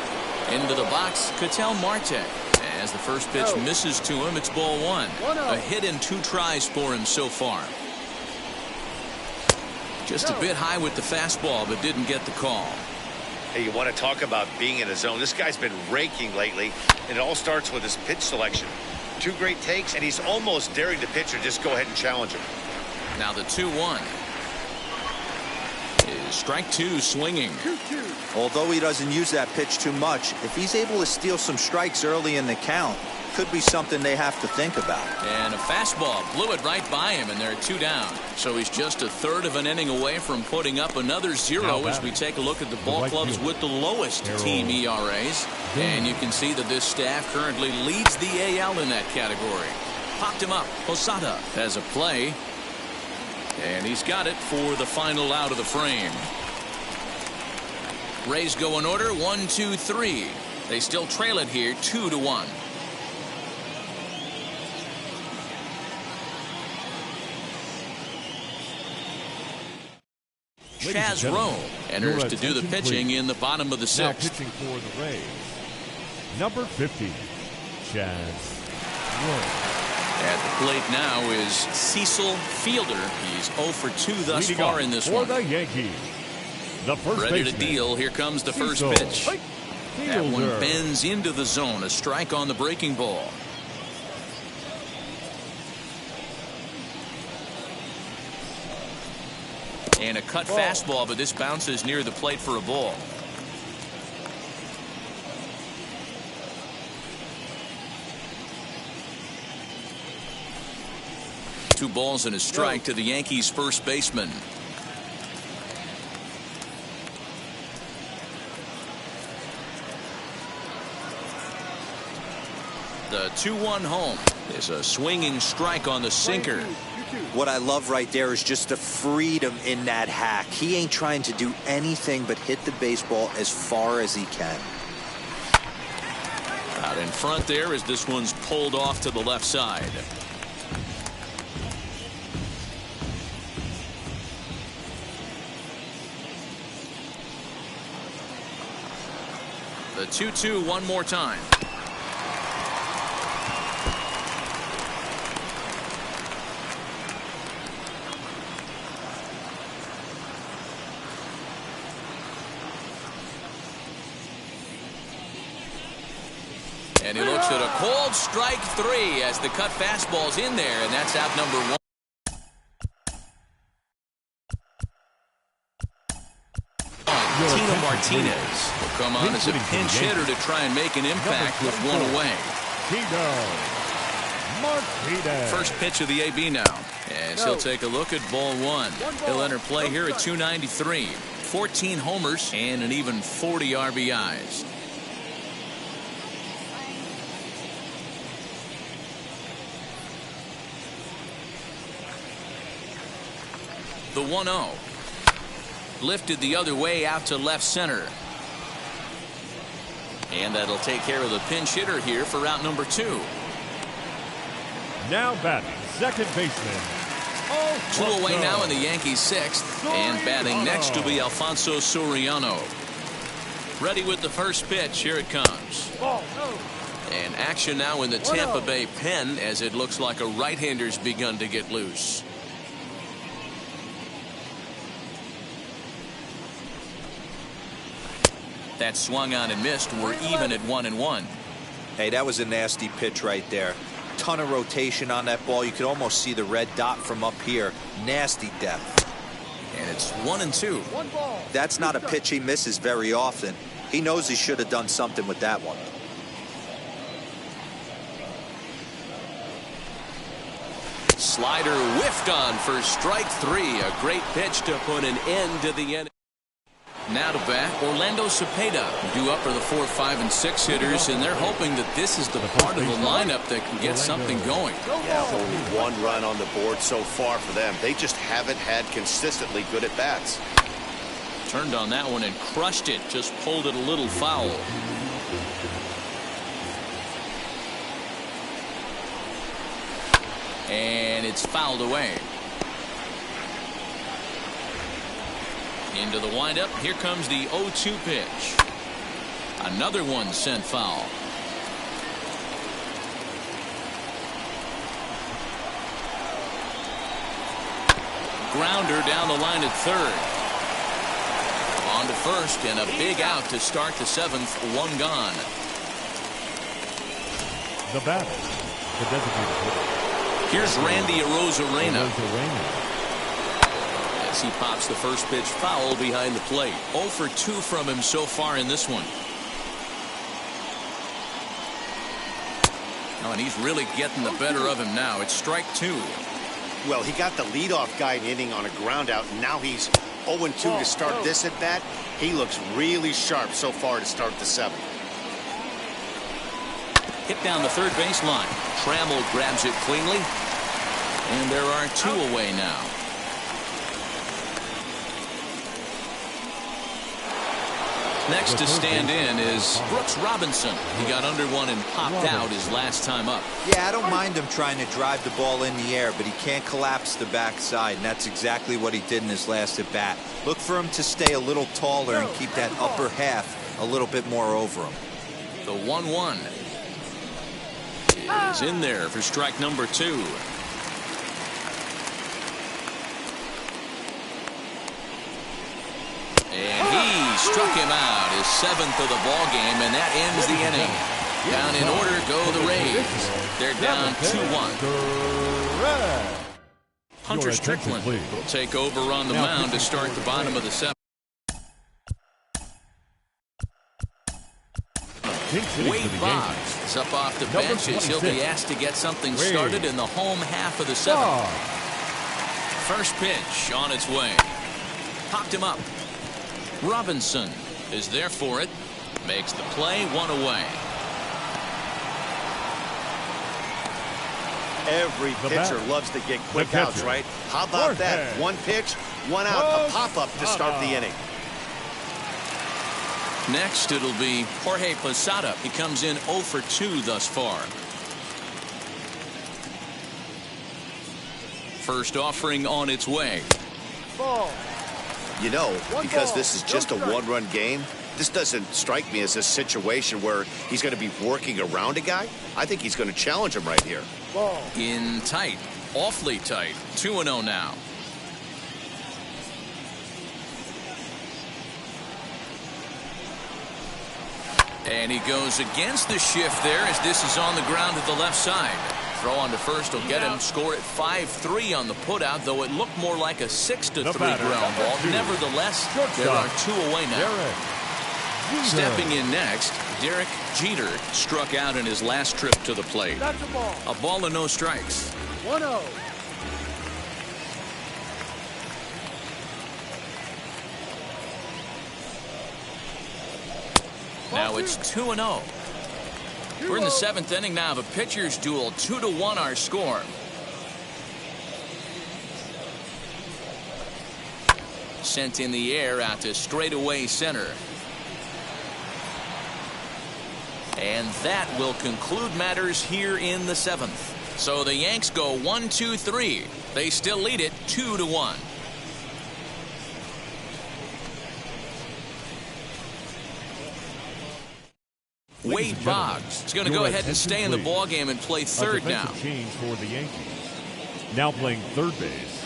Into the box, Ketel Marte. As the first pitch misses to him, it's ball 1. A hit and 2 tries for him so far. Just a bit high with the fastball, but didn't get the call. Hey, you want to talk about being in a zone? This guy's been raking lately, and it all starts with his pitch selection. 2 great takes, and he's almost daring the pitcher just go ahead and challenge him. Now the 2-1. Is strike 2 swinging. Although he doesn't use that pitch too much, if he's able to steal some strikes early in the count, could be something they have to think about. And a fastball blew it right by him, and they're 2 down. So he's just a third of an inning away from putting up another 0 as we take a look at the ball clubs with the lowest team ERAs. And you can see that this staff currently leads the AL in that category. Popped him up. Posada has a play. And he's got it for the final out of the frame. Rays go in order 1, 2, 3. They still trail it here 2-1. Chaz Rowe enters to do the pitching in the bottom of the 6th. Now pitching for the Rays, number 50, Chaz Rowe. At the plate now is Cecil Fielder. He's 0 for 2 thus far in this one. For the Yankees, the first ready baseman, to deal. Here comes the first Cecil pitch. Fielder. That one bends into the zone. A strike on the breaking ball. And a cut fastball, but this bounces near the plate for a ball. Two balls and a strike to the Yankees first baseman. The 2-1 home is a swinging strike on the sinker. What I love right there is just the freedom in that hack. He ain't trying to do anything but hit the baseball as far as he can. Out in front there as this one's pulled off to the left side. The 2-2 one more time. And he looks at a cold strike 3 as the cut fastball's in there, and that's out number 1. Tino Martinez will come on as a pinch hitter to try and make an impact with 1 away. First pitch of the AB now, as he'll take a look at ball 1. He'll enter play here at 293. 14 homers and an even 40 RBIs. The 1-0. Lifted the other way out to left center. And that'll take care of the pinch hitter here for out number 2. Now batting, second baseman. 2 away now in the Yankees' 6th. And batting next to be Alfonso Soriano. Ready with the first pitch. Here it comes. And action now in the Tampa Bay pen as it looks like a right-hander's begun to get loose. That swung on and missed. We're even at 1-1. Hey, that was a nasty pitch right there. Ton of rotation on that ball. You could almost see the red dot from up here. Nasty depth. And it's 1-2. That's not a pitch he misses very often. He knows he should have done something with that one. Slider whiffed on for strike 3. A great pitch to put an end to the inning. Now to bat, Orlando Cepeda due up for the 4, 5, and 6 hitters, and they're hoping that this is the part of the lineup that can get something going. Yeah, only 1 run on the board so far for them. They just haven't had consistently good at bats. Turned on that one and crushed it, just pulled it a little foul. And it's fouled away. Into the windup. Here comes the 0-2 pitch. Another one sent foul. Grounder down the line at third. On to first and a big out to start the 7th. 1 gone. The batter, the designated hitter. Here's Randy Arozarena. As he pops the first pitch foul behind the plate. 0 for 2 from him so far in this one. Oh, and he's really getting the better of him now. It's strike 2. Well, he got the leadoff guy inning on a ground out, and now he's 0-2 to start this at bat. He looks really sharp so far to start the 7th. Hit down the third baseline. Trammell grabs it cleanly. And there are 2 away now. Next to stand in is Brooks Robinson. He got under one and popped out his last time up. Yeah, I don't mind him trying to drive the ball in the air, but he can't collapse the backside, and that's exactly what he did in his last at bat. Look for him to stay a little taller and keep that upper half a little bit more over him. The 1-1 is in there for strike number 2. And he struck him out, his 7th of the ball game, and that ends the inning. Down in order go the Rays. They're down 2-1. Hunter Strickland will take over on the mound to start the bottom of the 7th. Wade Boggs is up off the bench as he'll be asked to get something started in the home half of the 7th. First pitch on its way. Popped him up. Robinson is there for it. Makes the play, 1 away. Every pitcher loves to get quick outs, right? How about that? 1 pitch, 1 out, a pop-up to start the inning. Next, it'll be Jorge Pasada. He comes in 0 for 2 thus far. First offering on its way. You know, because this is just a 1-run game, This doesn't strike me as a situation where he's going to be working around a guy. I think he's going to challenge him right here. In tight, awfully tight. 2-0 now. And he goes against the shift there as this is on the ground at the left side. Throw on to first will get him. Score at 5-3 on the putout, though it looked more like a 6-3 ground ball. Nevertheless, there are 2 away now. Stepping in next, Derek Jeter struck out in his last trip to the plate. A ball and no strikes. 1-0. Now it's 2-0. We're in the 7th inning now of a pitcher's duel. 2-1 our score. Sent in the air out to straightaway center. And that will conclude matters here in the 7th. So the Yanks go 1-2-3. They still lead it 2-1. Wade Boggs is going to go ahead and stay in the ballgame and play third now. Change for the Yankees. Now playing third base.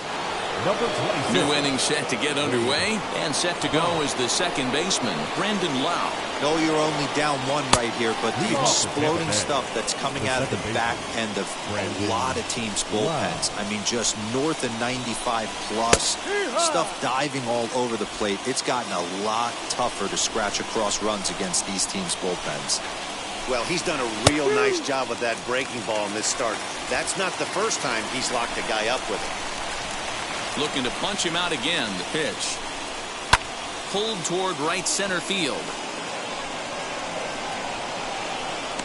Number 26. New inning set to get underway, and set to go is the second baseman, Brandon Lau. No, you're only down 1 right here, but the exploding stuff that's coming out of the back end of a lot of teams' bullpens. I mean, just north of 95 plus, stuff diving all over the plate. It's gotten a lot tougher to scratch across runs against these teams' bullpens. Well, he's done a real nice job with that breaking ball in this start. That's not the first time he's locked a guy up with it. Looking to punch him out again. The pitch. Pulled toward right center field.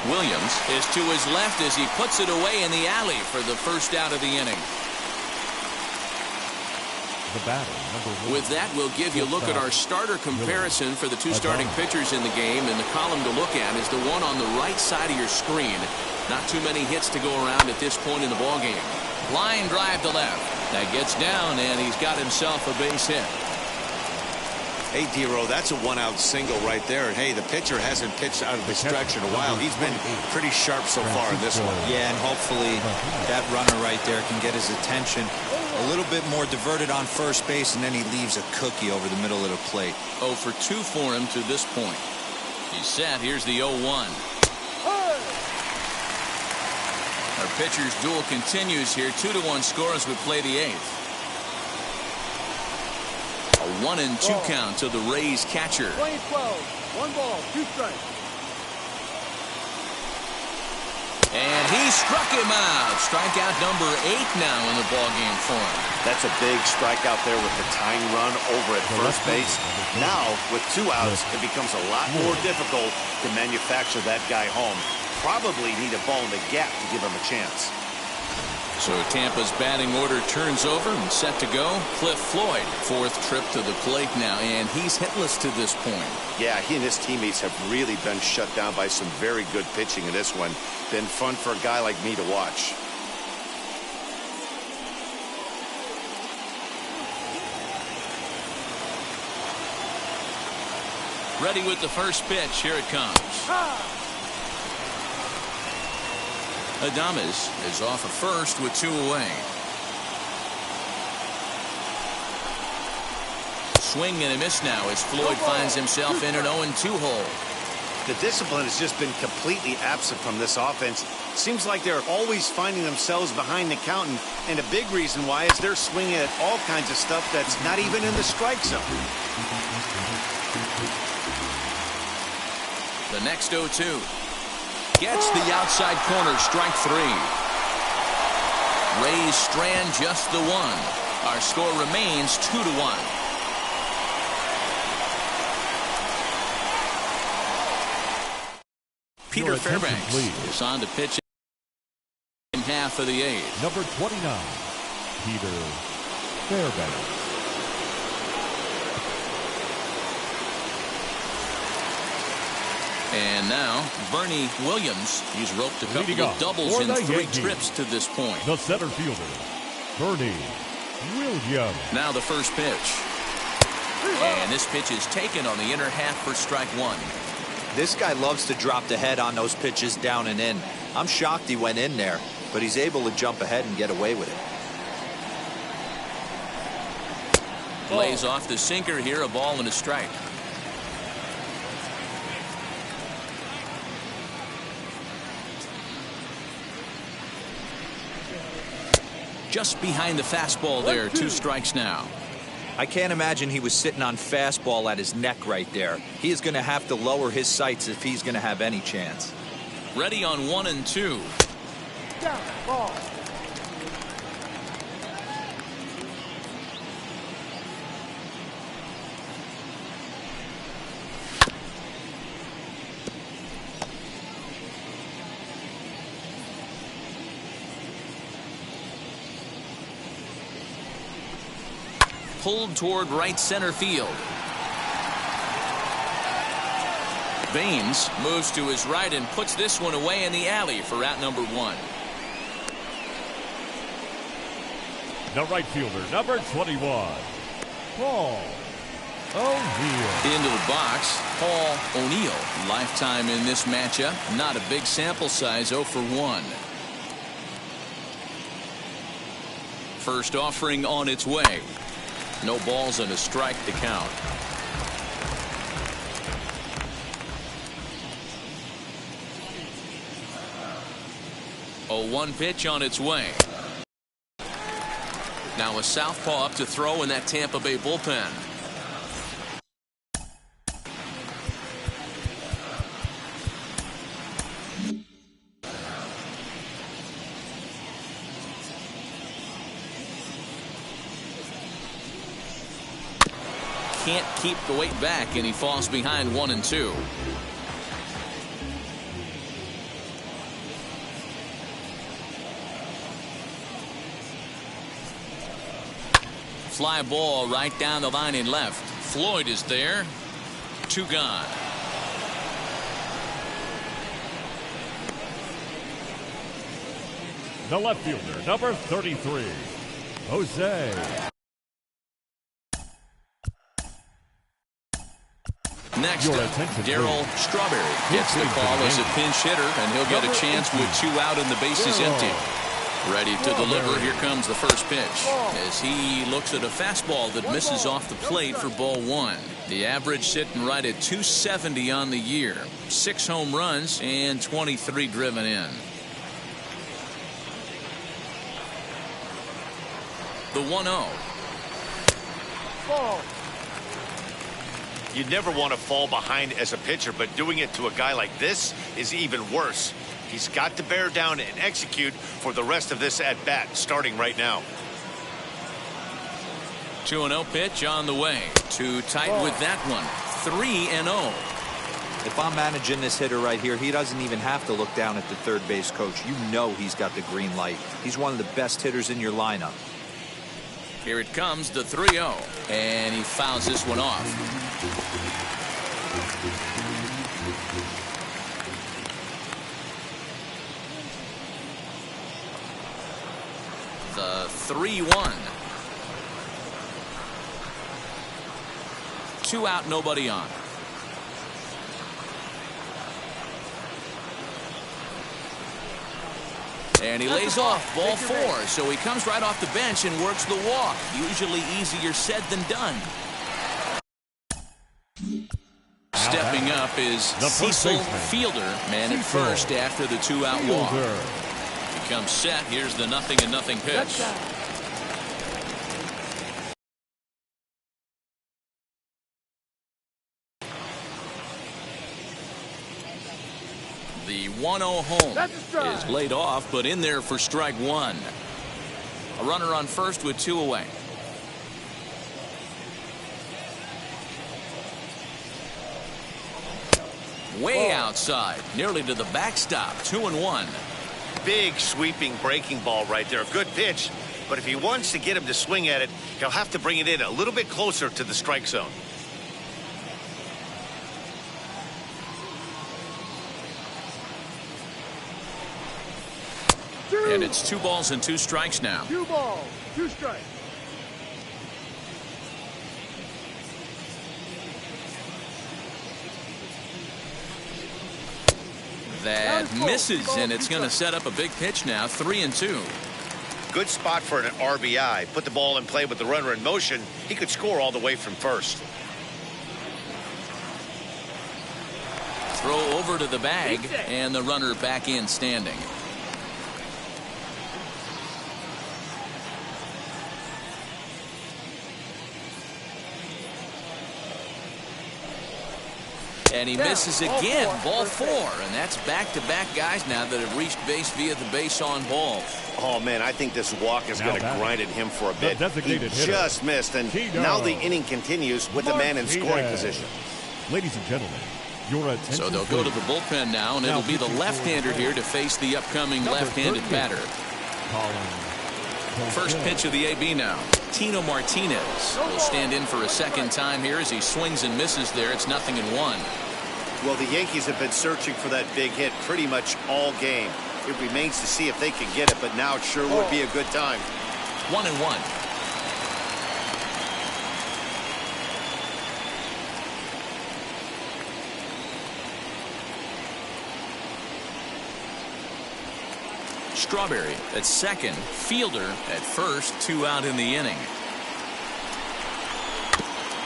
Williams is to his left as he puts it away in the alley for the first out of the inning. The batter, number 1. With that, we'll give you a look at our starter comparison for the 2 starting pitchers in the game. And the column to look at is the one on the right side of your screen. Not too many hits to go around at this point in the ballgame. Line drive to left. That gets down, and he's got himself a base hit. Hey, D-Row, that's a 1-out single right there. And, hey, the pitcher hasn't pitched out of the stretch in a while. He's been pretty sharp so far in this one. Yeah, and hopefully that runner right there can get his attention a little bit more diverted on first base, and then he leaves a cookie over the middle of the plate. 0 for 2 for him to this point. He's set. Here's the 0-1. Our pitcher's duel continues here. 2-1 score as we play the 8th. A 1-2 count to the Rays catcher. 20-12. 1 ball, 2 strikes. And he struck him out. Strikeout number 8 now in the ballgame for him. That's a big strikeout there with the tying run over at first base. Now, with 2 outs, it becomes a lot more difficult to manufacture that guy home. Probably need a ball in the gap to give him a chance. So Tampa's batting order turns over and set to go. Cliff Floyd, 4th trip to the plate now, and he's hitless to this point. Yeah, he and his teammates have really been shut down by some very good pitching in this one. Been fun for a guy like me to watch. Ready with the first pitch. Here it comes. Adames is off of first with 2 away. Swing and a miss now as Floyd finds himself in an 0-2 hole. The discipline has just been completely absent from this offense. Seems like they're always finding themselves behind the count, and a big reason why is they're swinging at all kinds of stuff that's not even in the strike zone. The next 0-2. Gets the outside corner, strike 3. Rays strand just the 1. Our score remains 2-1. Peter Fairbanks is on to pitch in half of the 8th. Number 29, Peter Fairbanks. And now, Bernie Williams. He's roped a couple of doubles in 3 trips to this point. The center fielder, Bernie Williams. Now the first pitch. And this pitch is taken on the inner half for strike one. This guy loves to drop the head on those pitches down and in. I'm shocked he went in there, but he's able to jump ahead and get away with it. Lays off the sinker here, a ball and a strike. Just behind the fastball there, 2 strikes now. I can't imagine he was sitting on fastball at his neck right there. He is going to have to lower his sights if he's going to have any chance. Ready on 1 and 2. Down, ball. Pulled toward right center field. Baines moves to his right and puts this one away in the alley for out number 1. The right fielder, number 21, Paul O'Neill. Into the box, Paul O'Neill. Lifetime in this matchup. Not a big sample size, 0 for 1. First offering on its way. No balls and a strike to count. A 1 pitch on its way. Now a southpaw up to throw in that Tampa Bay bullpen. Can't keep the weight back, and he falls behind 1 and 2. Fly ball right down the line in left. Floyd is there. 2 gone. The left fielder, number 33, Jose. Next up, Darryl Strawberry gets the call as a pinch hitter, and he'll get a chance with 2 out and the bases empty. Ready to deliver. Here comes the first pitch as he looks at a fastball that misses off the plate for ball 1. The average sitting right at 270 on the year. 6 home runs and 23 driven in. The 1-0. Ball. You never want to fall behind as a pitcher, but doing it to a guy like this is even worse. He's got to bear down and execute for the rest of this at bat, starting right now. 2-0 pitch on the way. Too tight with that one. 3-0. If I'm managing this hitter right here, he doesn't even have to look down at the third base coach. You know he's got the green light. He's one of the best hitters in your lineup. Here it comes, the 3-0, and he fouls this one off. The 3-1. 2 out, nobody on. And he lays off ball 4, so he comes right off the bench and works the walk. Usually easier said than done. Stepping up is Cecil Fielder, man at first after the 2-out walk. He comes set. Here's the 0-0 pitch. The 1-0 home is laid off, but in there for strike 1. A runner on first with 2 away. Way outside, nearly to the backstop. 2-1. Big sweeping breaking ball right there. Good pitch, but if he wants to get him to swing at it, he'll have to bring it in a little bit closer to the strike zone. And it's 2 balls and 2 strikes now. 2 balls, 2 strikes. misses, and it's going to set up a big pitch now, 3-2. Good spot for an RBI. Put the ball in play with the runner in motion. He could score all the way from first. Throw over to the bag, and the runner back in standing. And he misses again, ball 4, and that's back-to-back guys now that have reached base via the base on balls. Oh, man, I think this walk is going to grind at him for a bit. He just missed, and now the inning continues with the man in scoring position. Ladies and gentlemen, your attention. So they'll go to the bullpen now, and it'll be the left-hander here to face the upcoming left-handed batter. First pitch of the AB now. Tino Martinez will stand in for a second time here as he swings and misses there. It's 0-1. Well, the Yankees have been searching for that big hit pretty much all game. It remains to see if they can get it, but now it sure would be a good time. 1-1. Strawberry at second, Fielder at first, 2 out in the inning.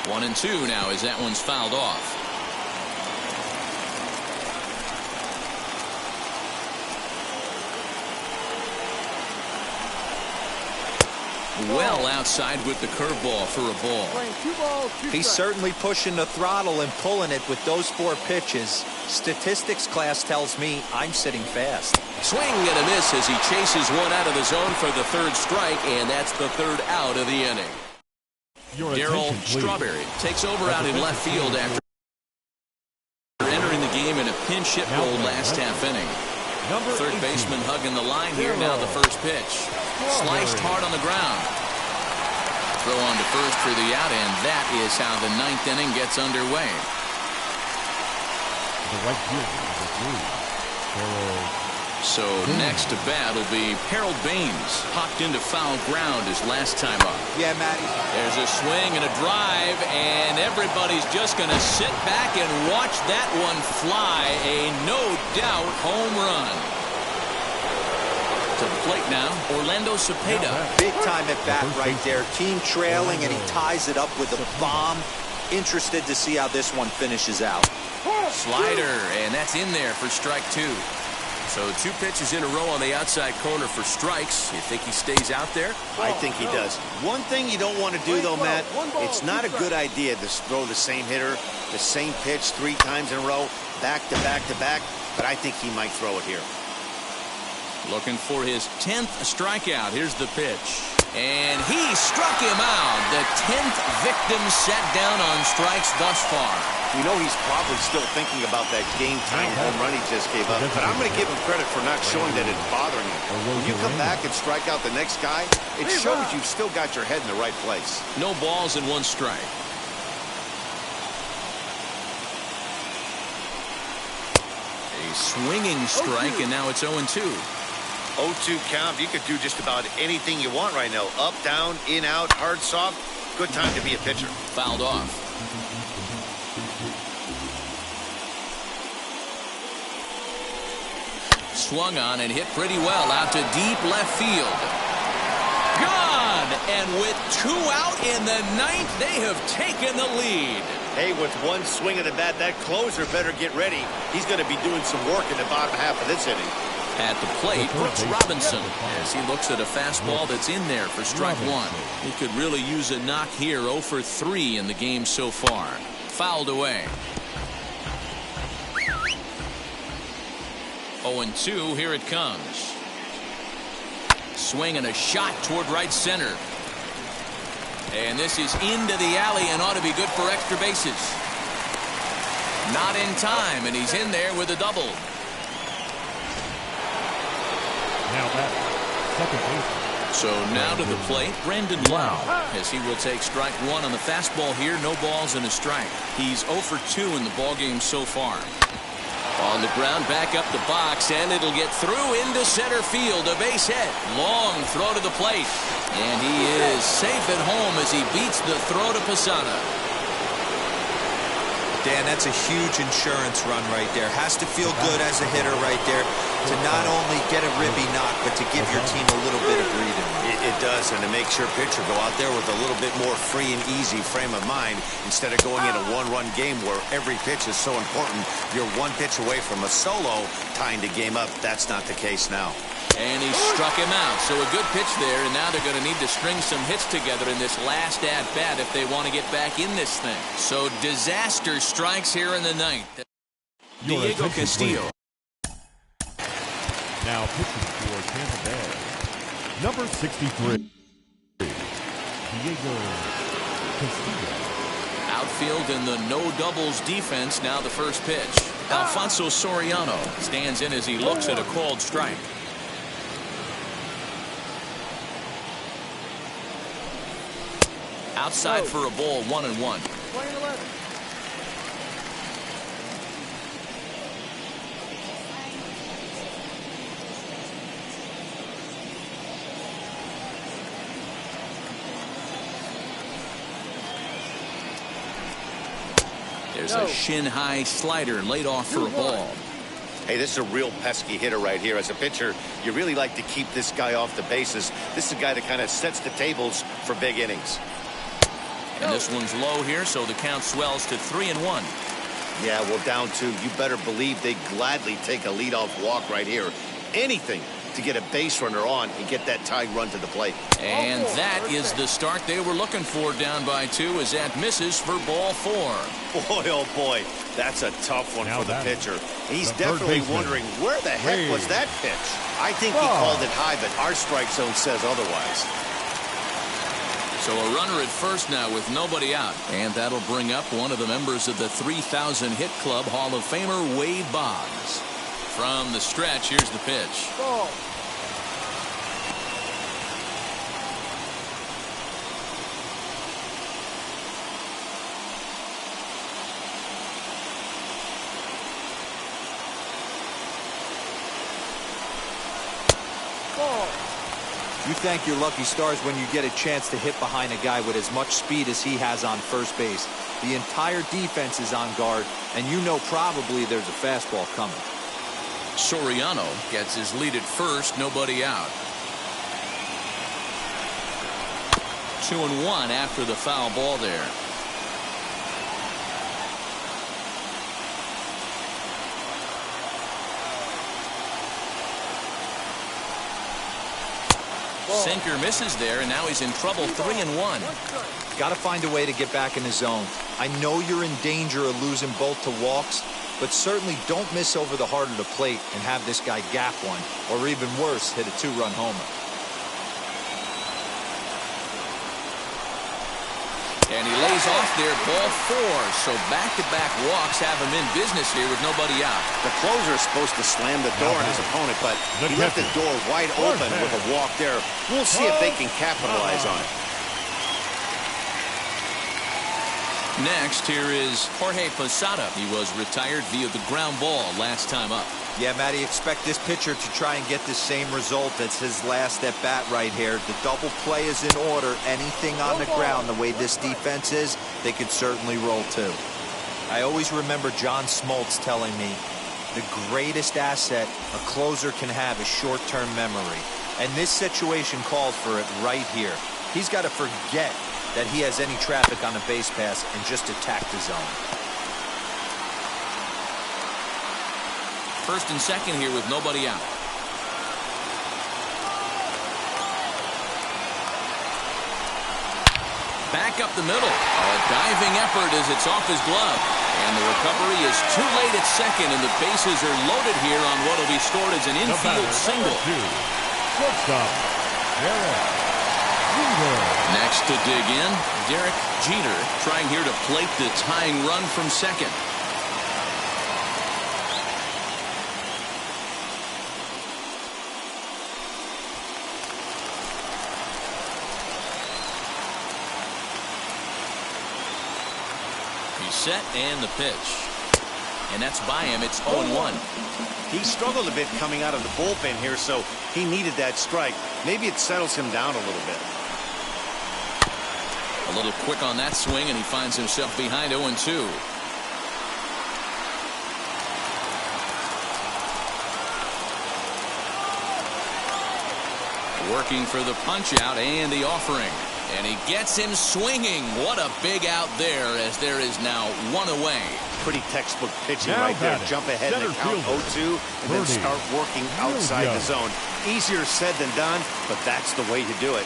1-2 now as that one's fouled off. Well outside with the curveball for a ball. He's certainly pushing the throttle and pulling it with those 4 pitches. Statistics class tells me I'm sitting fast. Swing and a miss as he chases one out of the zone for the 3rd strike, and that's the 3rd out of the inning. Darryl Strawberry takes over out in left field after entering the game in a pinch hit role last half inning. Third baseman hugging the line here. Now the first pitch. Sliced hard on the ground. Throw on to first for the out, and that is how the 9th inning gets underway. So next to bat will be Harold Baines. Popped into foul ground his last time up. Yeah, Matty. There's a swing and a drive, and everybody's just going to sit back and watch that one fly. A no-doubt home run. To the plate now, Orlando Cepeda. Big time at bat right there. Team trailing, and he ties it up with a bomb. Interested to see how this one finishes out. Slider, and that's in there for strike 2. So 2 pitches in a row on the outside corner for strikes. You think he stays out there? I think he does. One thing you don't want to do, though, Matt, it's not a good idea to throw the same hitter, the same pitch 3 times in a row, back to back to back, but I think he might throw it here. Looking for his 10th strikeout. Here's the pitch. And he struck him out. The 10th victim set down on strikes thus far. You know he's probably still thinking about that game-time home run he just gave up, but I'm going to give him credit for not showing that it's bothering him. When you come back and strike out the next guy, it shows you've still got your head in the right place. No balls and 1 strike. A swinging strike, and now it's 0-2. 0-2 count. You could do just about anything you want right now. Up, down, in, out, hard, soft. Good time to be a pitcher. Fouled off. Swung on and hit pretty well out to deep left field. Gone! And with 2 out in the 9th, they have taken the lead. Hey, with 1 swing of the bat, that closer better get ready. He's going to be doing some work in the bottom half of this inning. At the plate, Brooks Robinson, as he looks at a fastball that's in there for strike 1. He could really use a knock here. 0 for 3 in the game so far. Fouled away. 0-2, here it comes. Swing and a shot toward right center. And this is into the alley and ought to be good for extra bases. Not in time, and he's in there with a double. Now back, second base. So now to the plate, Brandon Lau, as he will take strike 1 on the fastball here. No balls and a strike. He's 0 for 2 in the ballgame so far. On the ground, back up the box, and it'll get through into center field. A base hit. Long throw to the plate. And he is safe at home as he beats the throw to Pasada. Dan, that's a huge insurance run right there. Has to feel good as a hitter right there to not only get a ribby knock, but to give your team a little bit of breathing. It does, and it makes your pitcher go out there with a little bit more free and easy frame of mind instead of going in a one-run game where every pitch is so important. You're one pitch away from a solo, tying the game up. That's not the case now. And he struck him out. So a good pitch there, and now they're going to need to string some hits together in this last at-bat if they want to get back in this thing. So disaster strikes here in the ninth. Diego Castillo. Now pitching for Tampa Bay, number 63, Diego Castillo. Outfield in the no doubles defense. Now the first pitch. Alfonso Soriano stands in as he looks at a called strike. Outside for a ball, 1-1. There's a shin-high slider laid off for a ball. Hey, this is a real pesky hitter right here. As a pitcher, you really like to keep this guy off the bases. This is a guy that kind of sets the tables for big innings. And this one's low here, so the count swells to 3-1. Yeah, well, down 2. You better believe they'd gladly take a leadoff walk right here. Anything to get a base runner on and get that tying run to the plate. And that is the start they were looking for, down by 2, as that misses for ball 4. Boy, oh boy, that's a tough one now for the pitcher. He's the definitely wondering, where the heck was that pitch? I think he called it high, but our strike zone says otherwise. So a runner at first now with nobody out. And that'll bring up one of the members of the 3,000 hit club, Hall of Famer Wade Boggs. From the stretch, here's the pitch. Ball. You thank your lucky stars when you get a chance to hit behind a guy with as much speed as he has on first base. The entire defense is on guard, and you know probably there's a fastball coming. Soriano gets his lead at first, nobody out. 2-1 after the foul ball there. Sinker misses there, and now he's in trouble. 3-1. Got to find a way to get back in the zone. I know you're in danger of losing both to walks, but certainly don't miss over the heart of the plate and have this guy gap one, or even worse, hit a 2-run homer. And he lays off there, ball 4. So back-to-back walks have him in business here with nobody out. The closer is supposed to slam the door on his opponent, but he left the door wide open with a walk there. We'll see if they can capitalize on it. Next, here is Jorge Pasada. He was retired via the ground ball last time up. Yeah, Matty, expect this pitcher to try and get the same result as his last at bat right here. The double play is in order. Anything on the ground, the way this defense is, they could certainly roll too. I always remember John Smoltz telling me, the greatest asset a closer can have is short-term memory. And this situation calls for it right here. He's got to forget that he has any traffic on a base pass and just attack the zone. First and second here with nobody out. Back up the middle. A diving effort as it's off his glove. And the recovery is too late at second, and the bases are loaded here on what will be scored as an infield single. Shortstop, Next to dig in, Derek Jeter trying here to plate the tying run from second. He's set, and the pitch. And that's by him. It's 0-1. He struggled a bit coming out of the bullpen here, so he needed that strike. Maybe it settles him down a little bit. A little quick on that swing, and he finds himself behind 0-2. Working for the punch out and the offering. And he gets him swinging. What a big out there, as there is now one away. Pretty textbook pitching Now right there. batting, Jump ahead in the count 0-2 and then start working outside the zone. Easier said than done, but that's the way to do it.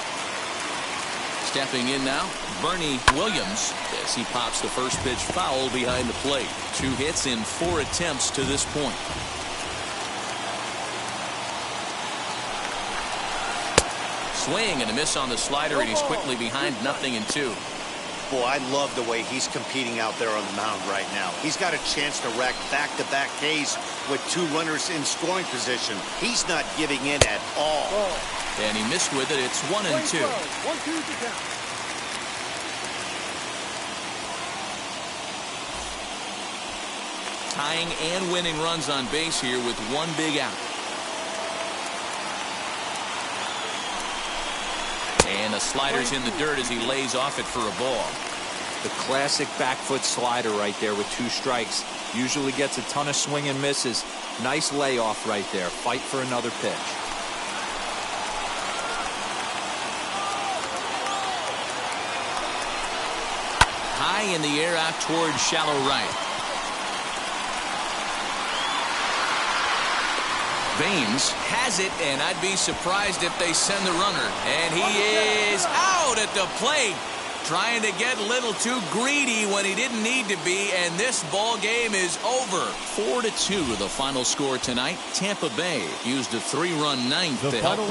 Stepping in now, Bernie Williams, as he pops the first pitch foul behind the plate. 2 hits in 4 attempts to this point. Swing and a miss on the slider, and he's quickly behind 0-2. Boy, I love the way he's competing out there on the mound right now. He's got a chance to rack back-to-back Ks with 2 runners in scoring position. He's not giving in at all. And he missed with it. It's 1-2. 1-2 to count. Tying and winning runs on base here with 1 big out. And the slider's in the dirt as he lays off it for a ball. The classic back foot slider right there with 2 strikes. Usually gets a ton of swing and misses. Nice layoff right there. Fight for another pitch. High in the air out toward shallow right. Baines has it, and I'd be surprised if they send the runner. And he is out at the plate, trying to get a little too greedy when he didn't need to be, and this ball game is over. 4-2 the final score tonight. Tampa Bay used a 3-run ninth to help